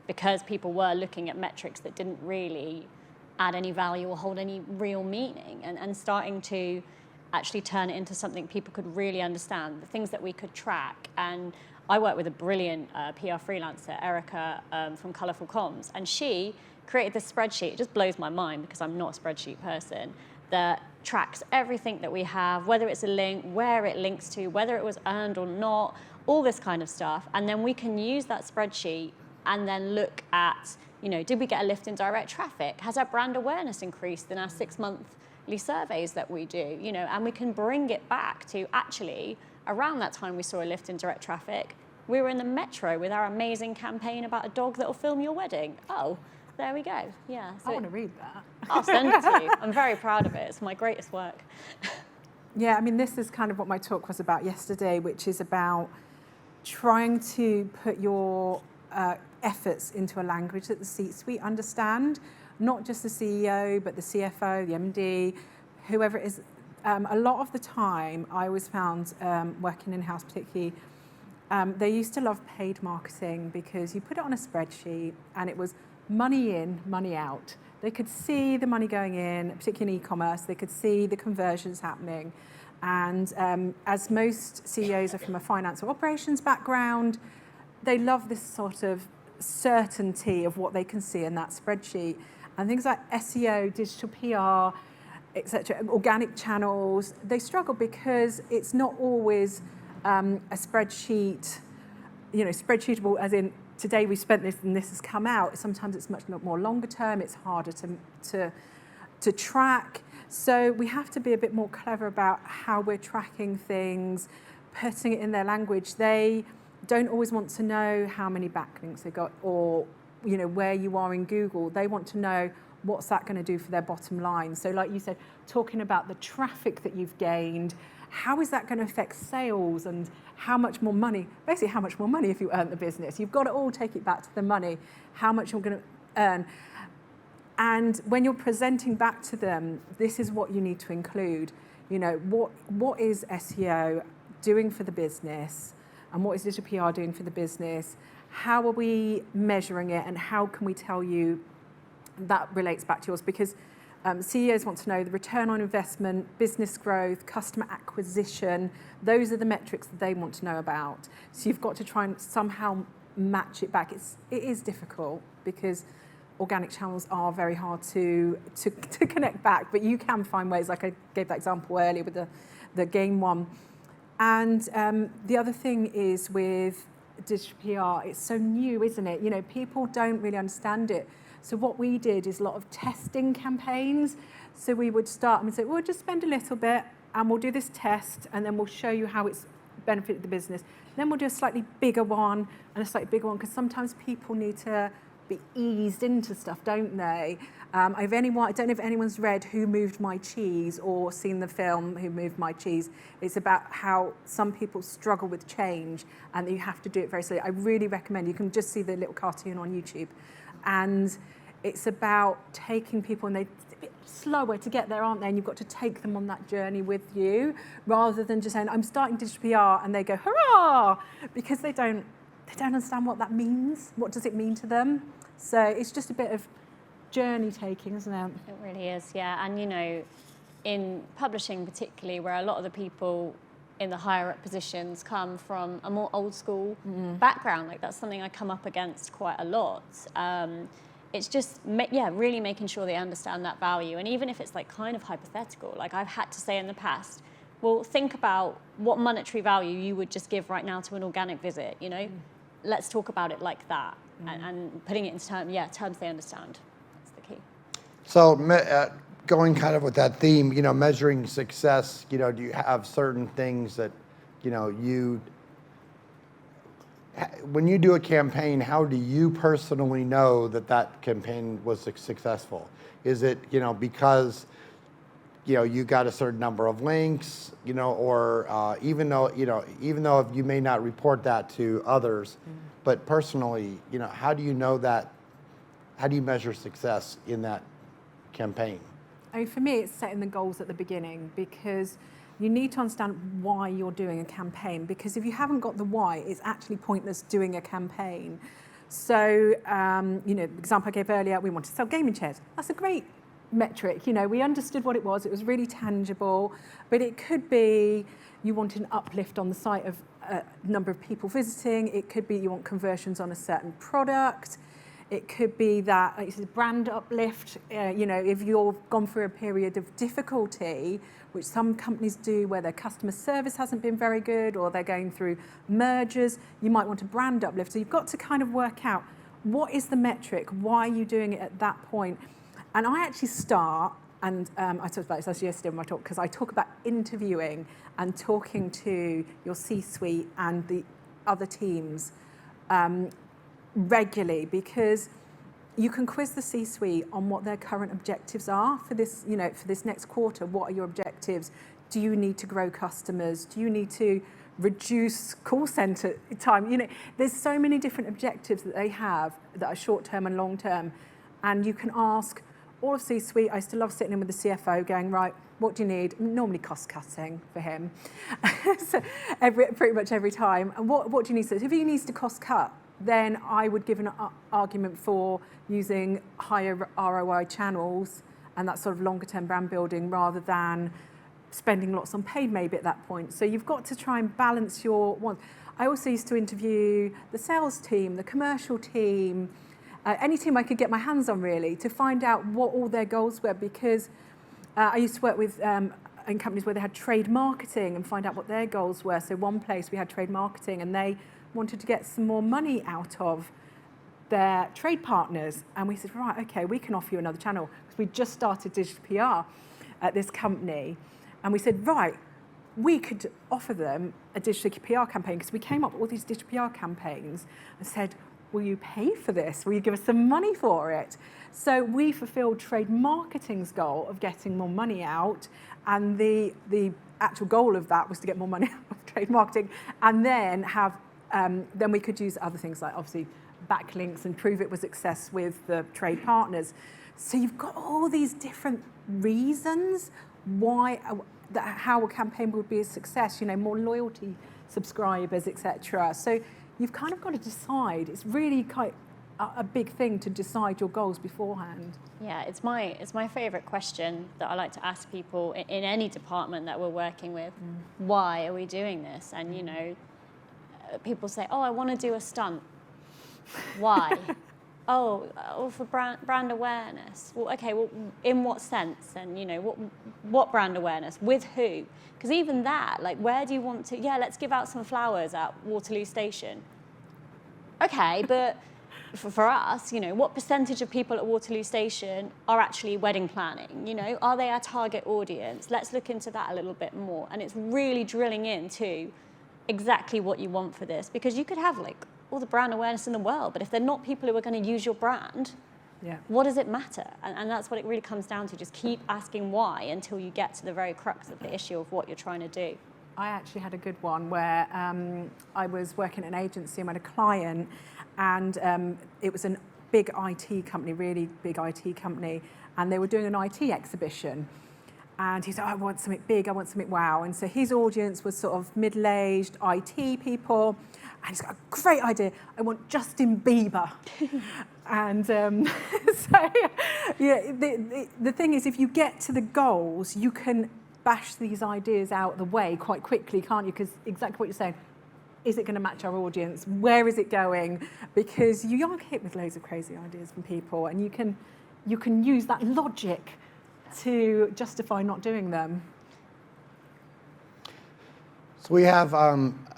because people were looking at metrics that didn't really add any value or hold any real meaning, and starting to actually turn it into something people could really understand, the things that we could track. And I work with a brilliant PR freelancer, Erica from Colourful Comms, and she created this spreadsheet. It just blows my mind because I'm not a spreadsheet person, that tracks everything that we have, whether it's a link, where it links to, whether it was earned or not, all this kind of stuff. And then we can use that spreadsheet and then look at, did we get a lift in direct traffic? Has our brand awareness increased in our 6-monthly surveys that we do? And we can bring it back to actually around that time we saw a lift in direct traffic. We were in the metro with our amazing campaign about a dog that will film your wedding. Oh, there we go. Yeah. So I want to read that. I'll send it to you. I'm very proud of it. It's my greatest work. Yeah, I mean, this is kind of what my talk was about yesterday, which is about trying to put your efforts into a language that the C-suite understand, not just the CEO, but the CFO, the MD, whoever it is. A lot of the time, I always found, working in-house particularly, they used to love paid marketing because you put it on a spreadsheet and it was money in, money out. They could see the money going in, particularly in e-commerce. They could see the conversions happening. And as most CEOs are from a finance or operations background, they love this sort of certainty of what they can see in that spreadsheet. And things like SEO, digital PR, etc., organic channels, they struggle because it's not always a spreadsheet, spreadsheetable as in today we spent this and this has come out. Sometimes it's much more longer term, it's harder to track. So we have to be a bit more clever about how we're tracking things, putting it in their language. They don't always want to know how many backlinks they got or where you are in Google. They want to know what's that going to do for their bottom line. So like you said, talking about the traffic that you've gained, how is that going to affect sales and how much more money, basically how much more money if you earn the business. You've got to all take it back to the money, how much you're going to earn. And when you're presenting back to them, this is what you need to include. What is SEO doing for the business and what is digital PR doing for the business? How are we measuring it and how can we tell you that relates back to yours? Because CEOs want to know the return on investment, business growth, customer acquisition. Those are the metrics that they want to know about. So you've got to try and somehow match it back. It is difficult because organic channels are very hard to connect back, but you can find ways, like I gave that example earlier with the game one. And the other thing is with digital PR, it's so new, isn't it? People don't really understand it. So what we did is a lot of testing campaigns. So we would start and say, we'll just spend a little bit and we'll do this test and then we'll show you how it's benefited the business. Then we'll do a slightly bigger one and a slightly bigger one because sometimes people need to be eased into stuff, don't they? I don't know if anyone's read Who Moved My Cheese or seen the film Who Moved My Cheese. It's about how some people struggle with change and you have to do it very slowly. I really recommend, you can just see the little cartoon on YouTube. And it's about taking people, and they're a bit slower to get there, aren't they? And you've got to take them on that journey with you, rather than just saying, I'm starting digital PR, and they go, hurrah! Because they don't understand what that means. What does it mean to them? So it's just a bit of journey taking, isn't it? It really is, yeah. And in publishing particularly, where a lot of the people in the higher up positions come from a more old school background. Like that's something I come up against quite a lot. It's just, really making sure they understand that value. And even if it's like kind of hypothetical, like I've had to say in the past, well, think about what monetary value you would just give right now to an organic visit, you know? Let's talk about it like that. And putting it into terms they understand. That's the key. So going kind of with that theme, you know, measuring success, you know, do you have certain things that, you know, when you do a campaign, how do you personally know that that campaign was successful? Is it, you know, because, you know, you got a certain number of links, you know, or even though you may not report that to others, but personally, you know, how do you know that, how do you measure success in that campaign? I mean, for me, it's setting the goals at the beginning, because you need to understand why you're doing a campaign, because if you haven't got the why, it's actually pointless doing a campaign. So, you know, the example I gave earlier, we want to sell gaming chairs. That's a great metric. You know, we understood what it was really tangible, but it could be you want an uplift on the site of number of people visiting. It could be you want conversions on a certain product. It could be that it's a brand uplift. You know, if you've gone through a period of difficulty, which some companies do, where their customer service hasn't been very good, or they're going through mergers, you might want a brand uplift. So you've got to kind of work out what is the metric, why are you doing it at that point. And I actually start, and I talked about this yesterday in my talk, because I talk about interviewing and talking to your C-suite and the other teams regularly, because you can quiz the C-suite on what their current objectives are for this, you know, for this next quarter. What are your objectives? Do you need to grow customers? Do you need to reduce call center time? You know, there's so many different objectives that they have that are short-term and long-term. And you can ask all of C-suite. I still love sitting in with the CFO going, right, what do you need? Normally cost cutting for him. So pretty much every time. And what do you need? So if he needs to cost cut, then I would give an argument for using higher ROI channels and that sort of longer term brand building, rather than spending lots on paid maybe at that point. So you've got to try and balance your wants. I also used to interview the sales team, the commercial team, any team I could get my hands on really, to find out what all their goals were, because I used to work with in companies where they had trade marketing and find out what their goals were. So one place we had trade marketing, and they wanted to get some more money out of their trade partners. And we said, right, okay, we can offer you another channel, because we just started digital PR at this company. And we said, right, we could offer them a digital PR campaign, because we came up with all these digital PR campaigns and said, will you pay for this? Will you give us some money for it? So we fulfilled trade marketing's goal of getting more money out, and the actual goal of that was to get more money out of trade marketing, and then have then we could use other things like obviously backlinks and prove it was success with the trade partners. So you've got all these different reasons why how a campaign would be a success. You know, more loyalty subscribers, etc. So you've kind of got to decide. It's really quite a big thing to decide your goals beforehand. Yeah, it's my favourite question that I like to ask people in any department that we're working with. Why are we doing this? And you know, people say, oh, I want to do a stunt. Why? oh, for brand awareness. Well, okay, well, in what sense? And you know, what brand awareness? With who? Because even that, like, where do you want to? Yeah, let's give out some flowers at Waterloo Station. Okay, but for us, you know, what percentage of people at Waterloo Station are actually wedding planning? You know, are they our target audience? Let's look into that a little bit more. And it's really drilling into exactly what you want for this, because you could have like all the brand awareness in the world, but if they're not people who are going to use your brand, what does it matter? And that's what it really comes down to. Just keep asking why until you get to the very crux of the issue of what you're trying to do. I actually had a good one where I was working at an agency and I had a client, and it was a big IT company, really big IT company, and they were doing an IT exhibition. And he said, oh, I want something big, I want something wow. And so his audience was sort of middle-aged IT people, and he's got a great idea. I want Justin Bieber. And so, yeah, the thing is, if you get to the goals, you can bash these ideas out the way quite quickly, can't you? Because exactly what you're saying, is it going to match our audience? Where is it going? Because you are hit with loads of crazy ideas from people, and you can use that logic to justify not doing them. So we have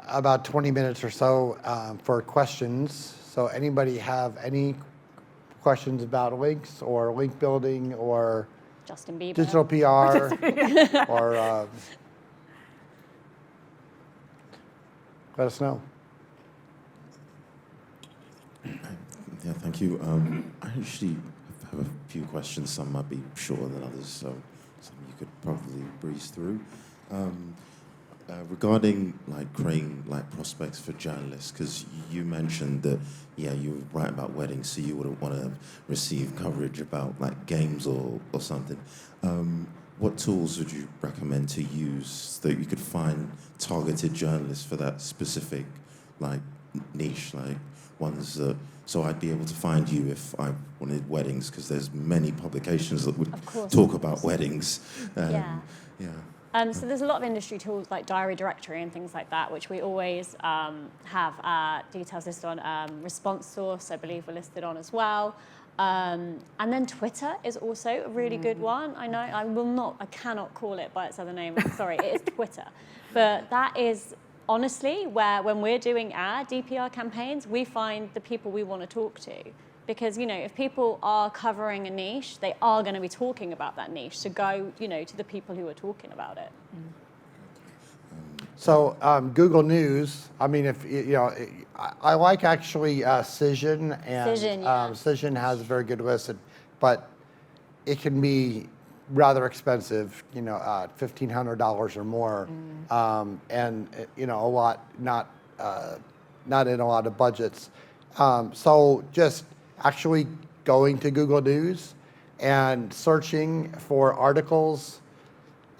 about 20 minutes or so for questions. So anybody have any questions about links or link building or Justin Bieber. digital PR or let us know. Yeah, thank you. I actually have a few questions. Some might be shorter than others, so some you could probably breeze through. Regarding like creating like prospects for journalists, because you mentioned that you write about weddings, so you wouldn't want to receive coverage about like games or something. What tools would you recommend to use so that you could find targeted journalists for that specific like niche, like ones that, so I'd be able to find you if I wanted weddings, because there's many publications that would talk about weddings. Yeah. So there's a lot of industry tools like Diary Directory and things like that, which we always have details listed on. Response Source, I believe, we're listed on as well. And then Twitter is also a really good one. I know I cannot call it by its other name. Sorry, it is Twitter. But that is honestly where, when we're doing our DPR campaigns, we find the people we want to talk to. Because, if people are covering a niche, they are going to be talking about that niche. So go, to the people who are talking about it. So Google News, I mean, if I like actually Cision, and Cision has a very good list, but it can be rather expensive, $1,500 or more, and a lot not in a lot of budgets. So just actually going to Google News and searching for articles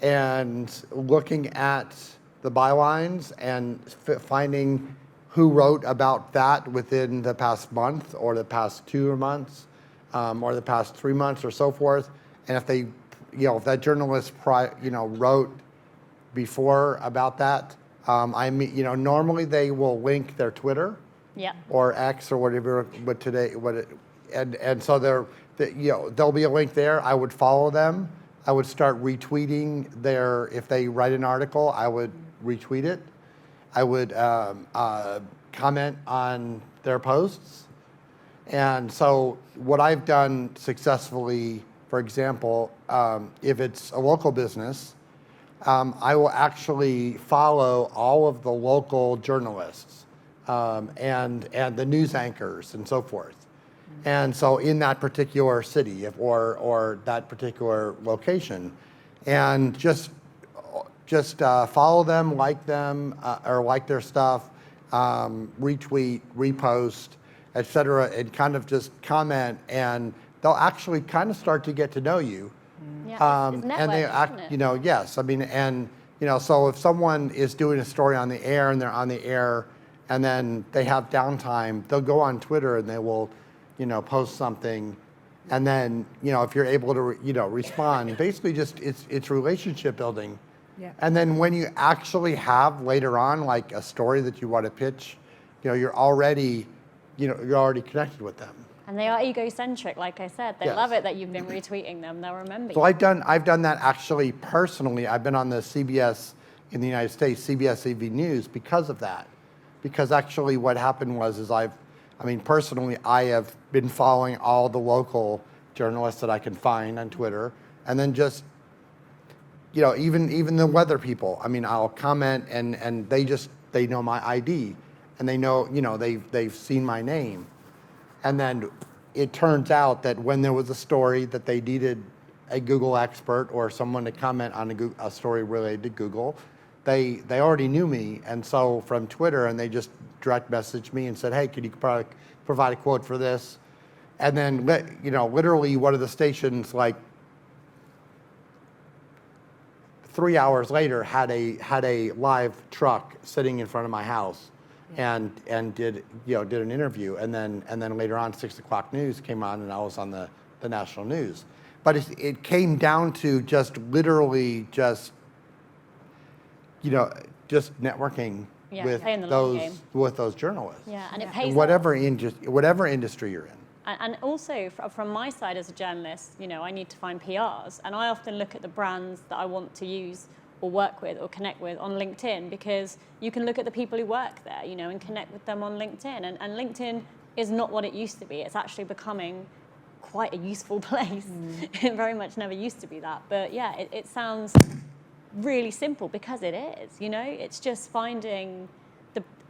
and looking at the bylines and finding who wrote about that within the past month or the past 2 months or the past 3 months or so forth. And if they, if that journalist, wrote before about that, normally they will link their Twitter. Yeah. Or X or whatever, but today, and so there'll be a link there. I would follow them. I would start retweeting if they write an article, I would retweet it. I would comment on their posts. And so what I've done successfully, for example, if it's a local business, I will actually follow all of the local journalists. And the news anchors and so forth. And so in that particular city or that particular location, and just follow them, or like their stuff, retweet, repost, etc., and kind of just comment, and they'll actually kind of start to get to know you. Yeah, it's and they act, isn't it? yes, I mean, and so if someone is doing a story on the air and they're on the air, and then they have downtime, they'll go on Twitter and they will, post something. And then, if you're able to, respond, basically just it's relationship building. Yeah. And then when you actually have later on, like a story that you want to pitch, you're already connected with them. And they are egocentric, like I said. They Yes. love it that you've been retweeting them. They'll remember So you. I've done that actually personally. I've been on the CBS in the United States, CBS AV News, because of that. Because actually what happened was personally, I have been following all the local journalists that I can find on Twitter, and then just, even the weather people. I'll comment, and they know my ID, and they know, they've seen my name, and then it turns out that when there was a story that they needed a Google expert or someone to comment on a story related to Google, they already knew me, and so from Twitter, and they just direct messaged me and said, hey, could you provide a quote for this? And then, literally one of the stations, like 3 hours later, had a live truck sitting in front of my house, and did an interview, and then later on 6 o'clock news came on, and I was on the national news. But it came down to just literally just networking with playing the long game. those journalists. Yeah, and it Yeah. pays In whatever industry you're in. And also, from my side as a journalist, I need to find PRs. And I often look at the brands that I want to use or work with or connect with on LinkedIn, because you can look at the people who work there, and connect with them on LinkedIn. And LinkedIn is not what it used to be. It's actually becoming quite a useful place. It very much never used to be that. But yeah, it sounds really simple because it is, It's just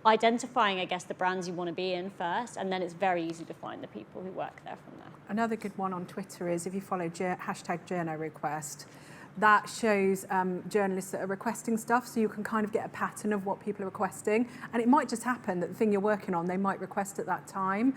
identifying, I guess, the brands you want to be in first, and then it's very easy to find the people who work there from there. Another good one on Twitter is if you follow #JournoRequest, that shows journalists that are requesting stuff, so you can kind of get a pattern of what people are requesting. And it might just happen that the thing you're working on, they might request at that time.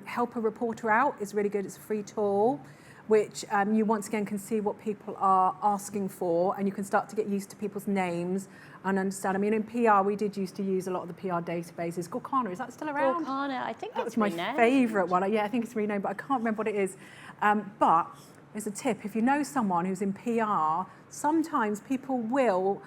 Help a Reporter Out is really good. It's a free tool, which you once again can see what people are asking for, and you can start to get used to people's names and understand. I mean, in PR, we did used to use a lot of the PR databases. Gorkana, is that still around? Gorkana, I think That it's was my renamed. favourite one. Yeah, I think it's renamed, but I can't remember what it is. But there's a tip. If you know someone who's in PR, sometimes people will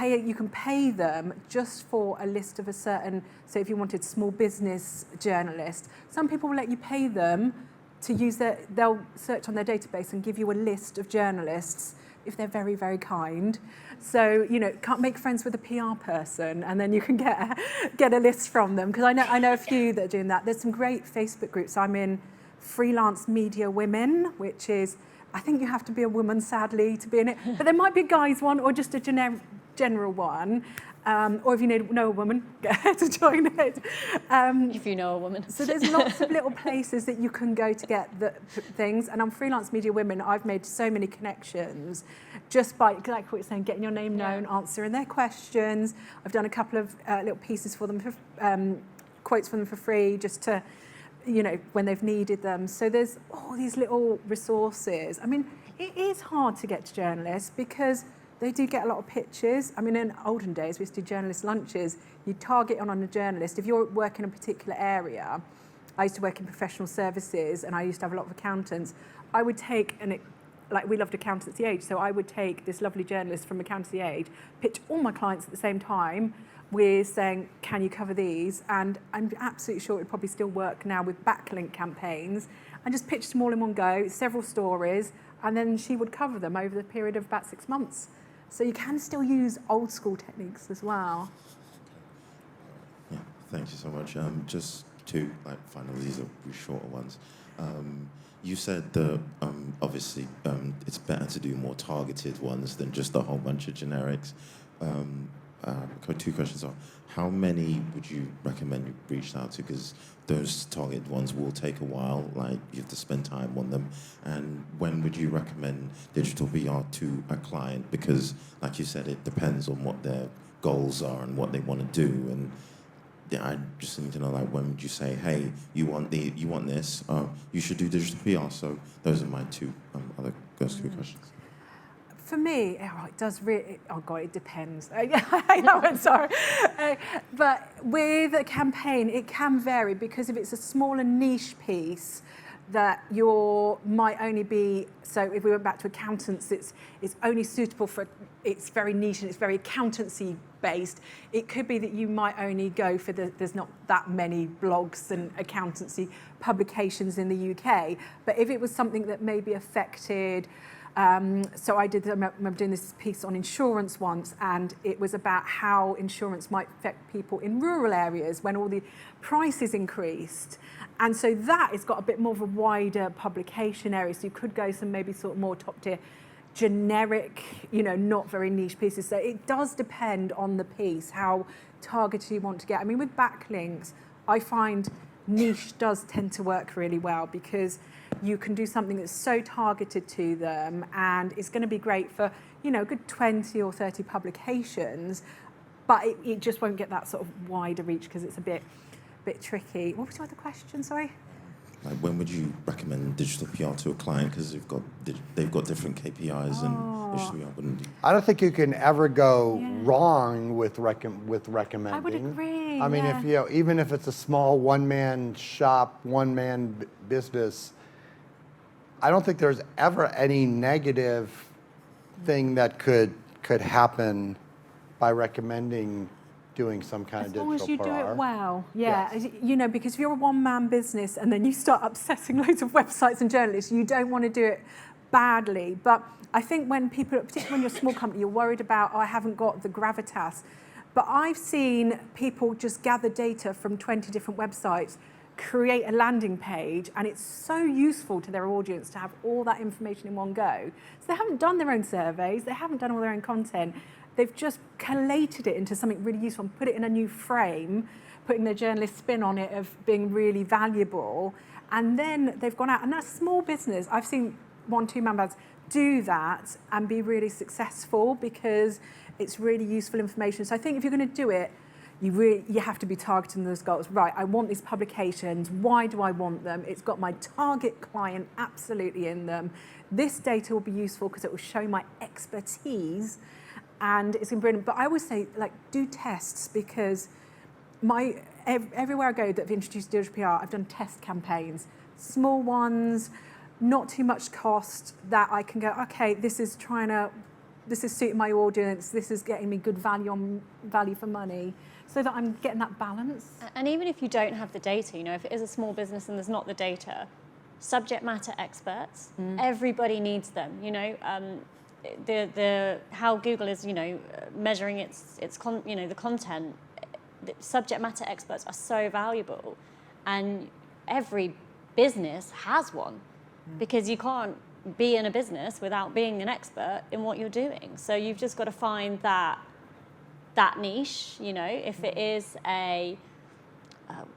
you can pay them just for a list of a certain, so if you wanted small business journalist, some people will let you pay them to use they'll search on their database and give you a list of journalists if they're very, very kind. So, can't make friends with a PR person, and then you can get a list from them. Because I know a few that are doing that. There's some great Facebook groups. I'm in Freelance Media Women, which is, I think you have to be a woman, sadly, to be in it. But there might be a guy's one or just a general one. Or if you know a woman, to join it. If you know a woman. So there's lots of little places that you can go to get the things. And on Freelance Media Women, I've made so many connections just by, like what you're saying, getting your name known, answering their questions. I've done a couple of little pieces for them, quotes for them for free, just to, when they've needed them. So there's all these little resources. I mean, it is hard to get to journalists because they do get a lot of pitches. I mean, in olden days, we used to do journalist lunches. You target on a journalist. If you're working in a particular area, I used to work in professional services, and I used to have a lot of accountants. I would take, we loved Accountancy Age, so I would take this lovely journalist from Accountancy Age, pitch all my clients at the same time with saying, can you cover these? And I'm absolutely sure it would probably still work now with backlink campaigns, and just pitch them all in one go, several stories, and then she would cover them over the period of about 6 months. So you can still use old school techniques as well. Yeah, thank you so much. Just two, finally, these are pretty shorter ones. You said that obviously it's better to do more targeted ones than just a whole bunch of generics. Two questions are, how many would you recommend you reach out to? Because those targeted ones will take a while, you have to spend time on them. And when would you recommend digital PR to a client? Because, like you said, it depends on what their goals are and what they want to do. And I just need to know, when would you say, hey, you want this, you should do digital PR. So those are my two questions. For me, it does really, it depends. I know, I'm sorry. But with a campaign, it can vary, because if it's a smaller niche piece that might only be, so if we went back to accountants, it's only suitable for, it's very niche and it's very accountancy based. It could be that you might only go for there's not that many blogs and accountancy publications in the UK. But if it was something that maybe affected, so I remember doing this piece on insurance once, and it was about how insurance might affect people in rural areas when all the prices increased. And so that has got a bit more of a wider publication area. So you could go some maybe sort of more top tier, generic, not very niche pieces. So it does depend on the piece, how targeted you want to get. I mean, with backlinks, I find niche does tend to work really well, because you can do something that's so targeted to them, and it's going to be great for, a good 20 or 30 publications, but it just won't get that sort of wider reach because it's a bit tricky. What was your other question, sorry? When would you recommend digital PR to a client? Because they've got different KPIs and digital PR. I don't think you can ever go wrong with recommending. I would agree. agree. I mean, yeah. if even if it's a small one-man shop, one-man business, I don't think there's ever any negative thing that could happen by recommending doing some kind As of long digital as you do PR. it well, yeah. Yes. You know, because if you're a one-man business and then you start obsessing loads of websites and journalists, you don't want to do it badly. But I think when people, particularly when you're a small company, you're worried about, oh, I haven't got the gravitas. But I've seen people just gather data from 20 different websites, create a landing page, and it's so useful to their audience to have all that information in one go. So they haven't done their own surveys, they haven't done all their own content. They've just collated it into something really useful and put it in a new frame, putting their journalist spin on it of being really valuable. And then they've gone out, and that's small business. I've seen 1-2 man bands do that and be really successful because it's really useful information. So I think if you're going to do it, you have to be targeting those goals. Right, I want these publications. Why do I want them? It's got my target client absolutely in them. This data will be useful because it will show my expertise. And it's been brilliant. But I always say, like, do tests because everywhere I go that I've introduced digital PR, I've done test campaigns, small ones, not too much cost that I can go, okay, this is suiting my audience, this is getting me good value for money, so that I'm getting that balance. And even if you don't have the data, you know, if it is a small business and there's not the data, subject matter experts, everybody needs them, you know. The how Google is, you know, measuring the content, the subject matter experts are so valuable, and every business has one, because you can't be in a business without being an expert in what you're doing. So you've just got to find that niche. You know, if it is a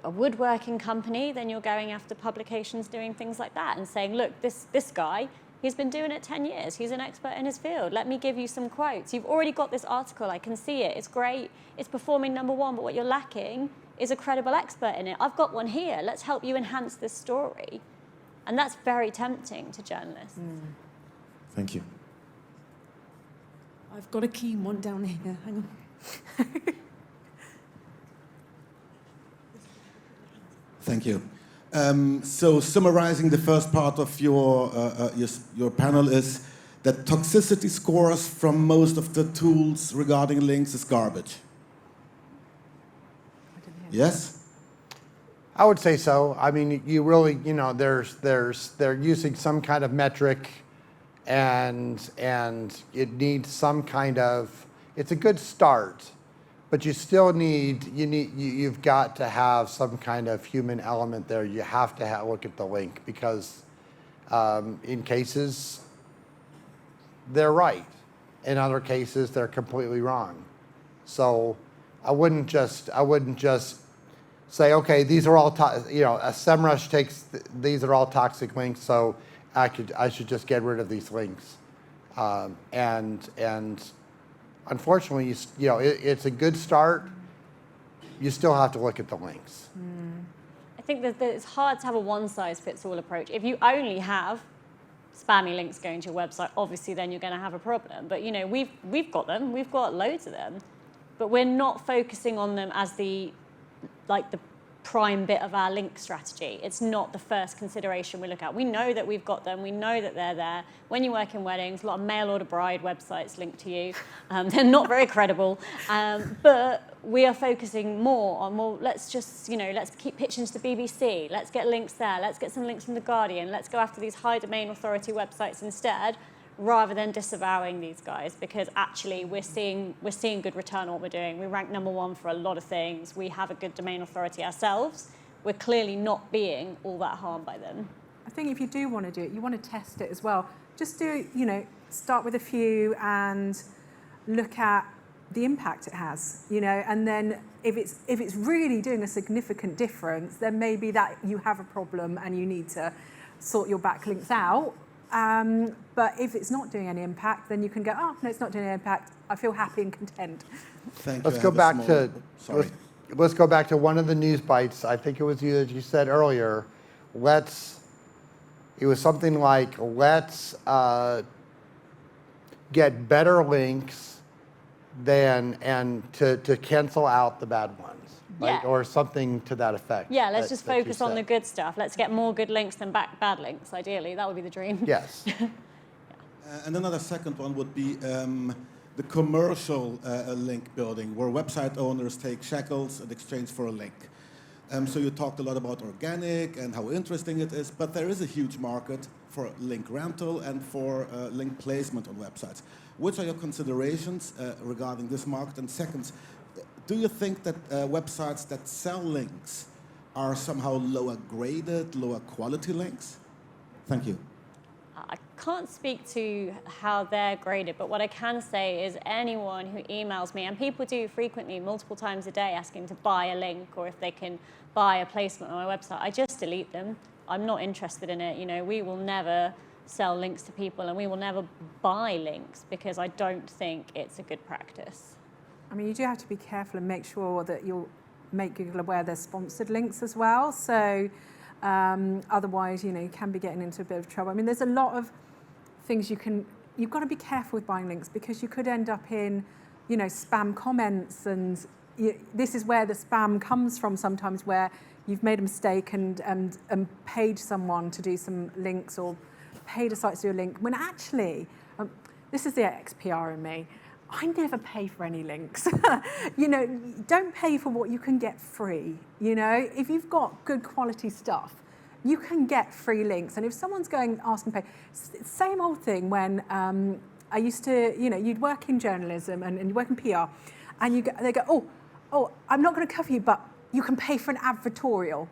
woodworking company, then you're going after publications doing things like that and saying, look, this guy, he's been doing it 10 years. He's an expert in his field. Let me give you some quotes. You've already got this article. I can see it. It's great. It's performing #1, but what you're lacking is a credible expert in it. I've got one here. Let's help you enhance this story. And that's very tempting to journalists. Thank you. I've got a keen one down here. Hang on. Thank you. So summarizing the first part of your panel is that toxicity scores from most of the tools regarding links is garbage. Yes? I would say so. I mean, you really, you know, they're using some kind of metric, and it needs some kind of. It's a good start, but you still you've got to have some kind of human element there. You have to look at the link because, in cases, they're right. In other cases, they're completely wrong. So, I wouldn't just say, okay, these are all, SEMrush takes, these are all toxic links, so I should just get rid of these links. And unfortunately, it's a good start. You still have to look at the links. I think that it's hard to have a one-size-fits-all approach. If you only have spammy links going to your website, obviously then you're going to have a problem. But you know, we've got them. We've got loads of them, but we're not focusing on them as the prime bit of our link strategy. It's not the first consideration we look at. We know that we've got them. We know that they're there. When you work in weddings, a lot of mail order bride websites linked to you. They're not very credible, but we are focusing more on, well, let's just, let's keep pitching to the BBC. Let's get links there. Let's get some links from The Guardian. Let's go after these high domain authority websites instead, rather than disavowing these guys, because actually we're seeing good return on what we're doing. We rank #1 for a lot of things. We have a good domain authority ourselves. We're clearly not being all that harmed by them. I think if you do want to do it, you want to test it as well. Just do, start with a few and look at the impact it has, and then if it's really doing a significant difference, then maybe that you have a problem and you need to sort your backlinks out. But if it's not doing any impact, then you can go, oh, no, it's not doing any impact. I feel happy and content. Thank you. Let's go back to one of the news bites. I think it was you that you said earlier. It was something like, let's get better links to cancel out the bad ones. right? Yeah. Or something to that effect. Yeah, let's that- just that you focus on said. the good stuff. Let's get more good links than bad links, ideally. That would be the dream. Yes. And another second one would be the commercial link building, where website owners take shekels in exchange for a link. So you talked a lot about organic and how interesting it is, but there is a huge market for link rental and for link placement on websites. Which are your considerations regarding this market? And second, do you think that websites that sell links are somehow lower graded, lower quality links? Thank you. I can't speak to how they're graded, but what I can say is anyone who emails me, and people do frequently, multiple times a day, asking to buy a link or if they can buy a placement on my website, I just delete them. I'm not interested in it. You know, we will never sell links to people and we will never buy links because I don't think it's a good practice. I mean, you do have to be careful and make sure that you'll make Google aware there's sponsored links as well. So otherwise, you know, you can be getting into a bit of trouble. I mean, there's a lot of things you've got to be careful with buying links because you could end up in, you know, spam comments, and this is where the spam comes from sometimes, where you've made a mistake and paid someone to do some links or paid a site to do a link, when actually, this is the ex-PR in me, I never pay for any links. You know, don't pay for what you can get free. You know, if you've got good quality stuff, you can get free links. And if someone's going asking pay, same old thing when I used to, you know, you'd work in journalism and you work in PR, and they go, oh, I'm not going to cover you, but you can pay for an advertorial.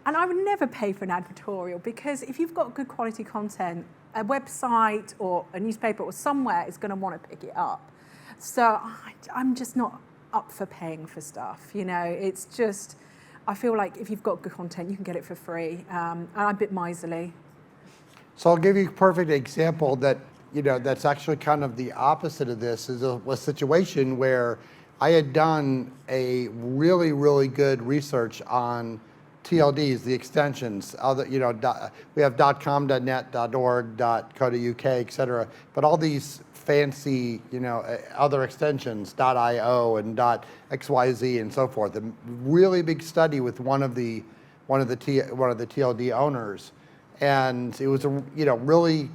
And I would never pay for an advertorial because if you've got good quality content, a website or a newspaper or somewhere is going to want to pick it up. So I'm just not up for paying for stuff. You know, it's just, I feel like if you've got good content, you can get it for free. And I'm a bit miserly. So I'll give you a perfect example that, you know, that's actually kind of the opposite of this, is a situation where I had done a really, really good research on TLDs, the extensions, other, you know, we have .com, .net, .org, .co.uk, et cetera, but all these fancy, you know, other extensions, .io and .xyz and so forth. A really big study with one of the TLD owners, and it was a, you know, really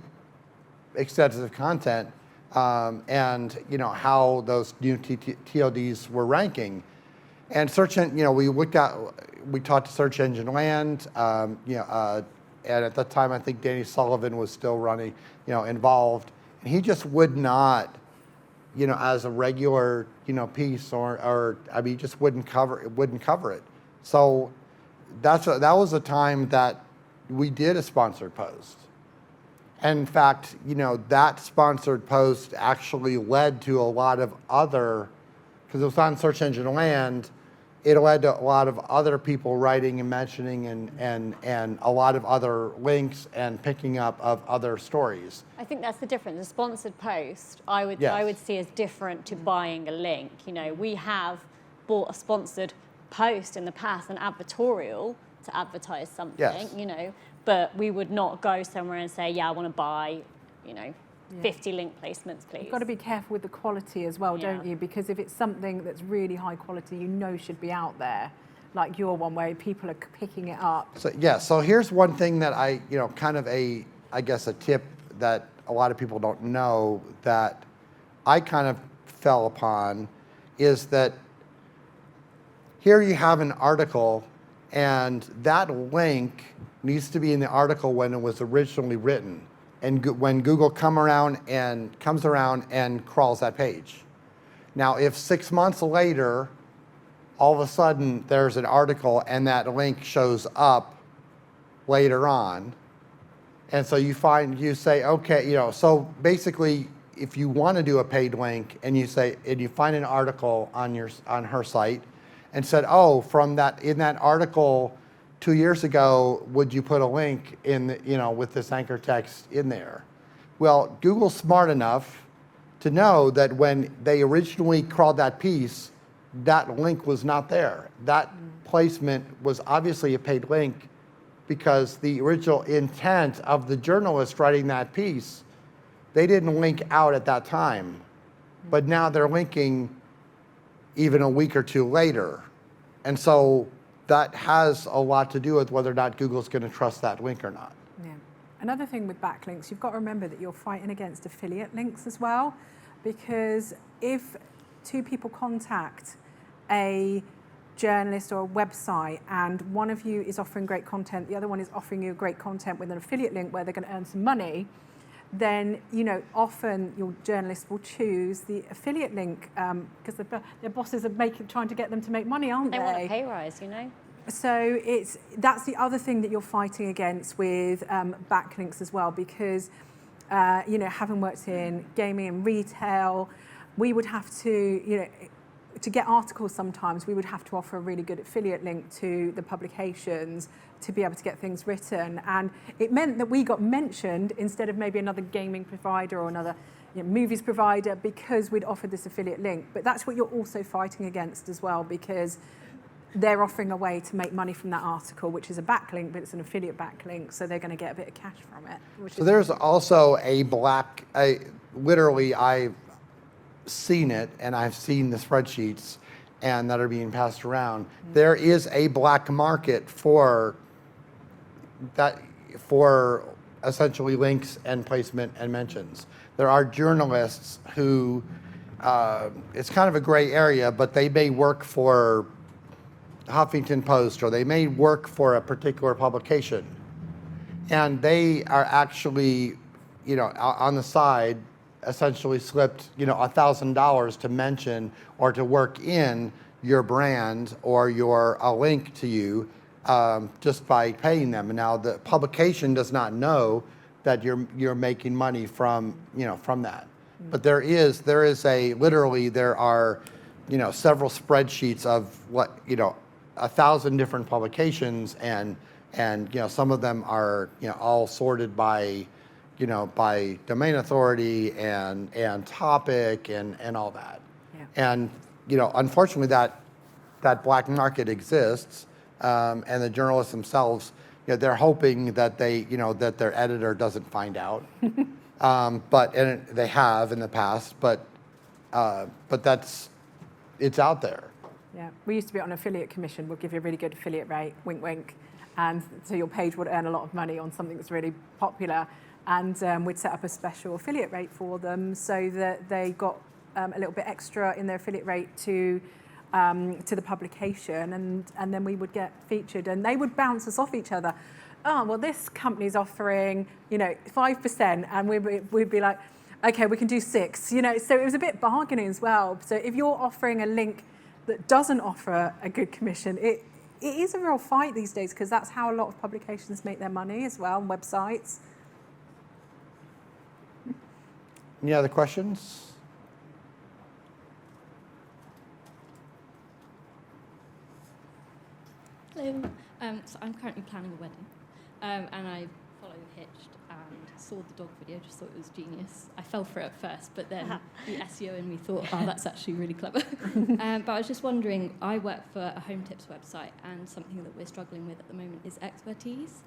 extensive content, and you know how those new TLDs were ranking, and you know, we talked to Search Engine Land, you know, and at that time I think Danny Sullivan was still running, you know, involved. He just would not, you know, as a regular, you know, piece or I mean, just wouldn't cover it. So that was a time that we did a sponsored post. And in fact, you know, that sponsored post actually led to a lot of other, because it was on Search Engine Land, it led to a lot of other people writing and mentioning and a lot of other links and picking up of other stories. I think that's the difference. A sponsored post, I would see as different to buying a link. You know, we have bought a sponsored post in the past, an advertorial to advertise something, yes. You know, but we would not go somewhere and say, yeah, I want to buy, you know, 50 link placements, please. You've got to be careful with the quality as well, don't you? Because if it's something that's really high quality, you know should be out there, like your one where people are picking it up. So yeah, so here's one thing that I, you know, kind of I guess a tip that a lot of people don't know that I kind of fell upon is that here you have an article and that link needs to be in the article when it was originally written. And when Google comes around and crawls that page. Now, if 6 months later, all of a sudden there's an article and that link shows up later on, and so you say, okay, you know, so basically, if you want to do a paid link and you find an article on her site, and said, oh, in that article 2 years ago, would you put a link in, you know, with this anchor text in there? Well, Google's smart enough to know that when they originally crawled that piece, that link was not there. That placement was obviously a paid link because the original intent of the journalist writing that piece, they didn't link out at that time. But now they're linking even a week or two later. And so that has a lot to do with whether or not Google's going to trust that link or not. Yeah. Another thing with backlinks, you've got to remember that you're fighting against affiliate links as well, because if two people contact a journalist or a website and one of you is offering great content, the other one is offering you great content with an affiliate link where they're going to earn some money, then often your journalist will choose the affiliate link because their bosses are trying to get them to make money, aren't they? They want a pay rise, So that's the other thing that you're fighting against with backlinks as well, because having worked in gaming and retail, we would have to to get articles sometimes we would have to offer a really good affiliate link to the publications to be able to get things written, and it meant that we got mentioned instead of maybe another gaming provider or another movies provider because we'd offered this affiliate link. But that's what you're also fighting against as well, because they're offering a way to make money from that article, which is a backlink, but it's an affiliate backlink, so they're going to get a bit of cash from it. So there's also literally I've seen it, and I've seen the spreadsheets and that are being passed around. Mm-hmm. There is a black market for essentially links and placement and mentions. There are journalists who, it's kind of a gray area, but they may work for Huffington Post or they may work for a particular publication. And they are actually, on the side, essentially slipped, $1,000 to mention or to work in your brand or a link to you just by paying them. And now the publication does not know that you're making money from that. Mm-hmm. But there are several spreadsheets of 1,000 different publications, and some of them are all sorted by by domain authority and topic and all that. Yeah. And unfortunately that black market exists, and the journalists themselves, they're hoping that that their editor doesn't find out. But they have in the past, but it's out there. Yeah, we used to be on an affiliate commission. We'll give you a really good affiliate rate, wink, wink, and so your page would earn a lot of money on something that's really popular. And we'd set up a special affiliate rate for them so that they got a little bit extra in their affiliate rate to the publication, and then we would get featured, and they would bounce us off each other. Oh, well, this company's offering 5%, and we'd be like, okay, we can do 6. So it was a bit bargaining as well. So if you're offering a link that doesn't offer a good commission, it is a real fight these days, because that's how a lot of publications make their money as well, on websites. Any other questions? Hello. So I'm currently planning a wedding, and I follow Hitched and saw the dog video, just thought it was genius. I fell for it at first, but then the SEO in me thought, oh, that's actually really clever. But I was just wondering, I work for a home tips website, and something that we're struggling with at the moment is expertise.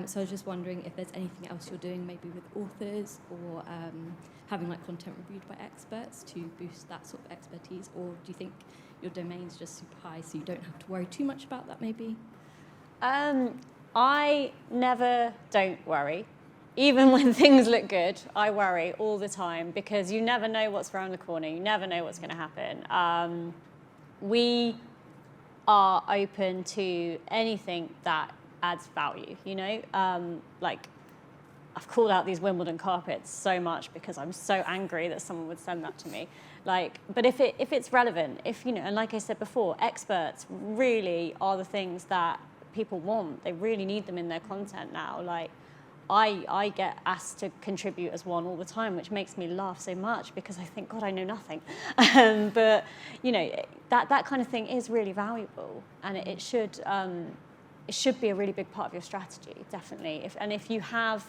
So I was just wondering if there's anything else you're doing, maybe with authors or having content reviewed by experts to boost that sort of expertise, or do you think your domain's just super high so you don't have to worry too much about that maybe? I never don't worry. Even when things look good, I worry all the time, because you never know what's around the corner. You never know what's going to happen. We are open to anything that adds value, I've called out these Wimbledon carpets so much because I'm so angry that someone would send that to me. But if it's relevant, and like I said before, experts really are the things that people want. They really need them in their content now. I get asked to contribute as one all the time, which makes me laugh so much because I think, God, I know nothing. But that kind of thing is really valuable, and it should be a really big part of your strategy, definitely. If you have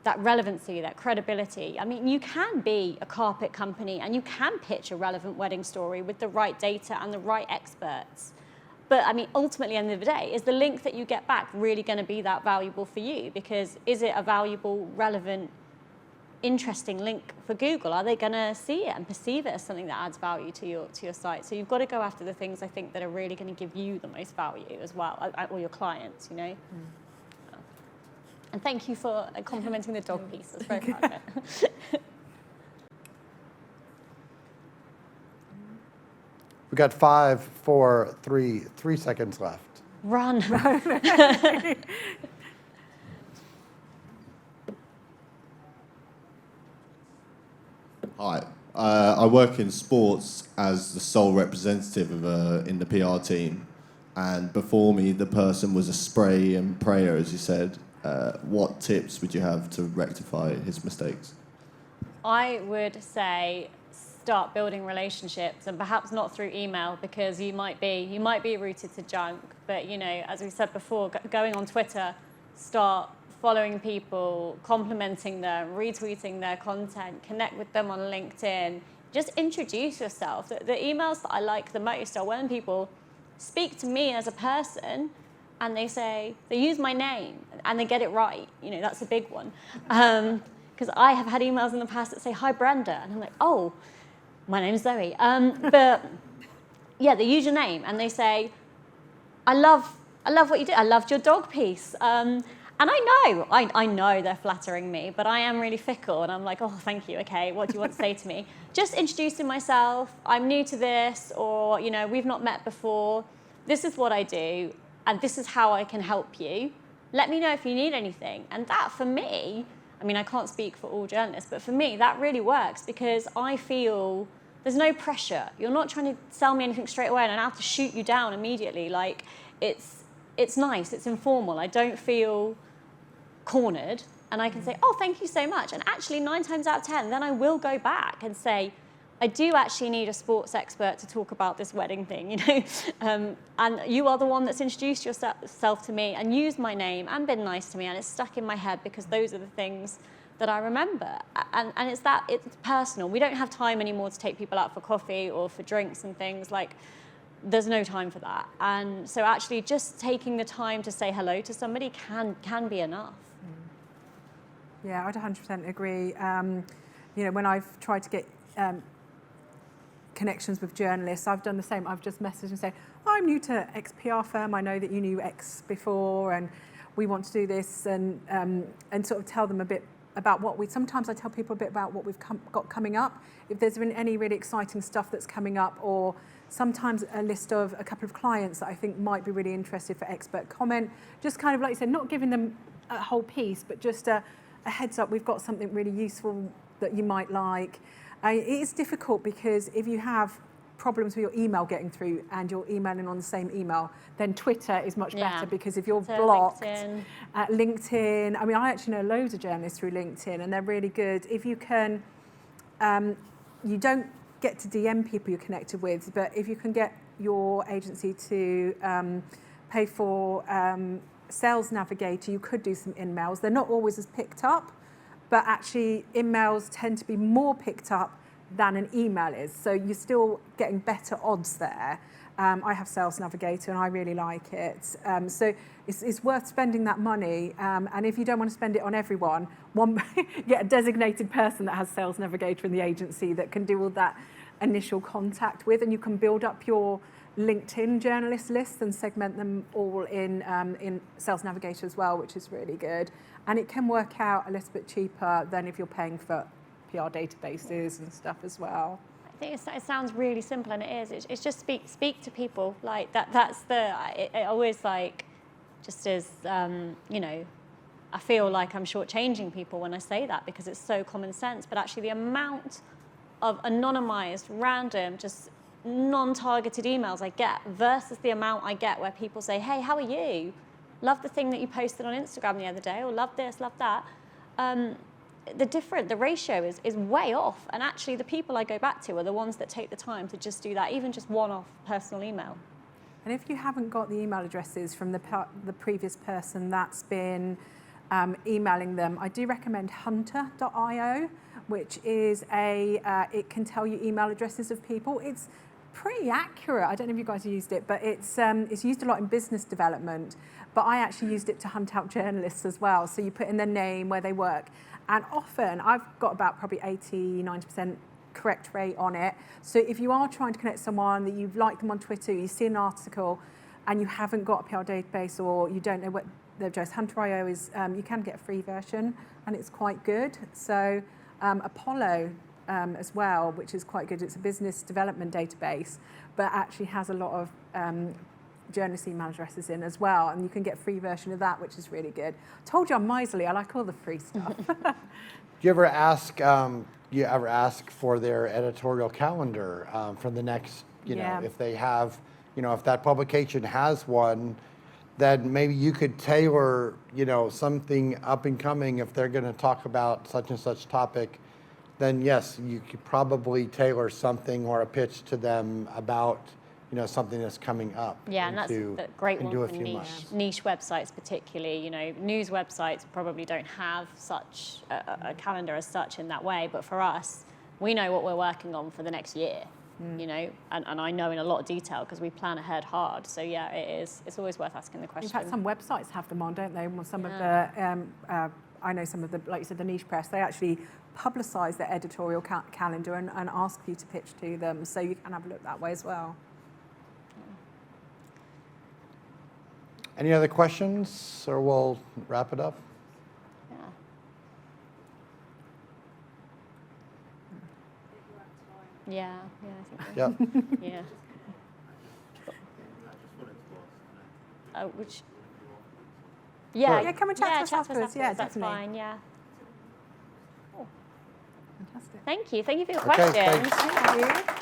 that relevancy, that credibility, you can be a carpet company and you can pitch a relevant wedding story with the right data and the right experts. But ultimately, at the end of the day, is the link that you get back really going to be that valuable for you? Because is it a valuable, relevant interesting link for Google? Are they going to see it and perceive it as something that adds value to your site? So you've got to go after the things I think that are really going to give you the most value as well, or your clients, you know. And thank you for complimenting the dog piece. I was very proud of it. We got 5, 4, 3 seconds left. Run. Hi, I work in sports as the sole representative in the PR team, and before me the person was a spray and prayer, as you said. What tips would you have to rectify his mistakes? I would say start building relationships, and perhaps not through email, because you might be routed to junk. But you know, as we said before, going on Twitter, start following people, complimenting them, retweeting their content, connect with them on LinkedIn. Just introduce yourself. The emails that I like the most are when people speak to me as a person and they use my name and they get it right. You know, that's a big one. Because I have had emails in the past that say, "Hi, Brenda," and I'm like, "Oh, my name's Zoe." But yeah, they use your name and they say, I love what you do. I loved your dog piece." And I know they're flattering me, but I am really fickle, and I'm like, "Oh, thank you. Okay, what do you want to say to me?" Just introducing myself. I'm new to this, or you know, we've not met before. This is what I do, and this is how I can help you. Let me know if you need anything. And that, for me, I mean, I can't speak for all journalists, but for me, that really works because I feel there's no pressure. You're not trying to sell me anything straight away, and I have to shoot you down immediately. Like, it's nice. It's informal. I don't feel cornered, and I can say, "Oh, thank you so much." And actually 9 times out of 10, then I will go back and say, "I do actually need a sports expert to talk about this wedding thing, you know, and you are the one that's introduced yourself to me and used my name and been nice to me, and it's stuck in my head because those are the things that I remember." And it's personal. We don't have time anymore to take people out for coffee or for drinks and things. Like, there's no time for that. And so actually just taking the time to say hello to somebody can be enough. Yeah, I'd 100% agree. You know, when I've tried to get connections with journalists, I've done the same. I've just messaged and say, "I'm new to X PR firm. I know that you knew X before, and we want to do this," and sort of tell them a bit about sometimes I tell people a bit about what we've got coming up. If there's been any really exciting stuff that's coming up, or sometimes a list of a couple of clients that I think might be really interested for expert comment. Just kind of, like you said, not giving them a whole piece, but just a heads up, we've got something really useful that you might like. It is difficult because if you have problems with your email getting through and you're emailing on the same email, then Twitter is much better, because if you're blocked, LinkedIn. I mean, I actually know loads of journalists through LinkedIn, and they're really good. If you can, you don't get to DM people you're connected with, but if you can get your agency to pay for Sales Navigator, you could do some in-mails. They're not always as picked up, but actually in-mails tend to be more picked up than an email is. So you're still getting better odds there. I have Sales Navigator and I really like it. So it's worth spending that money. And if you don't want to spend it on everyone, get a designated person that has Sales Navigator in the agency that can do all that initial contact with, and you can build up your LinkedIn journalist list and segment them all in Sales Navigator as well, which is really good. And it can work out a little bit cheaper than if you're paying for PR databases and stuff as well. I think it sounds really simple, and it is. It's just speak to people like that. That's it always, like, just as you know, I feel like I'm shortchanging people when I say that because it's so common sense. But actually, the amount of anonymized, random, just non-targeted emails I get versus the amount I get where people say, "Hey, how are you? Love the thing that you posted on Instagram the other day," or "Love this, love that." The ratio is way off, and actually the people I go back to are the ones that take the time to just do that, even just one-off personal email. And if you haven't got the email addresses from the previous person that's been emailing them, I do recommend hunter.io, which is it can tell you email addresses of people. It's pretty accurate. I don't know if you guys have used it, but it's used a lot in business development. But I actually used it to hunt out journalists as well. So you put in their name, where they work. And often I've got about probably 80, 90% correct rate on it. So if you are trying to connect someone that you've liked them on Twitter, you see an article and you haven't got a PR database or you don't know what their address, Hunter.io is, you can get a free version and it's quite good. So Apollo as well, which is quite good. It's a business development database, but actually has a lot of journalist email addresses in as well, and you can get a free version of that, which is really good. Told you I'm miserly. I like all the free stuff. Do you ever ask for their editorial calendar for the next, Yeah. if they have, if that publication has one, then maybe you could tailor, something up and coming. If they're going to talk about such and such topic, then yes, you could probably tailor something or a pitch to them about, something that's coming up. Yeah, and that's the great one do a for few months. niche websites particularly. News websites probably don't have such a calendar as such in that way, but for us, we know what we're working on for the next year, and I know in a lot of detail because we plan ahead hard. So yeah, it's always worth asking the question. In fact, some websites have them on, don't they? Well, some of the, I know some of the, like you said, the niche press, they actually publicise their editorial calendar and ask you to pitch to them, so you can have a look that way as well. Any other questions, or we'll wrap it up? Yeah, I think so. Yep. Yeah. Which? Yeah, Yeah, come and chat to us afterwards. Yeah, that's definitely. fine. Yeah. Fantastic. Thank you for your Okay, questions. thanks. Thank you.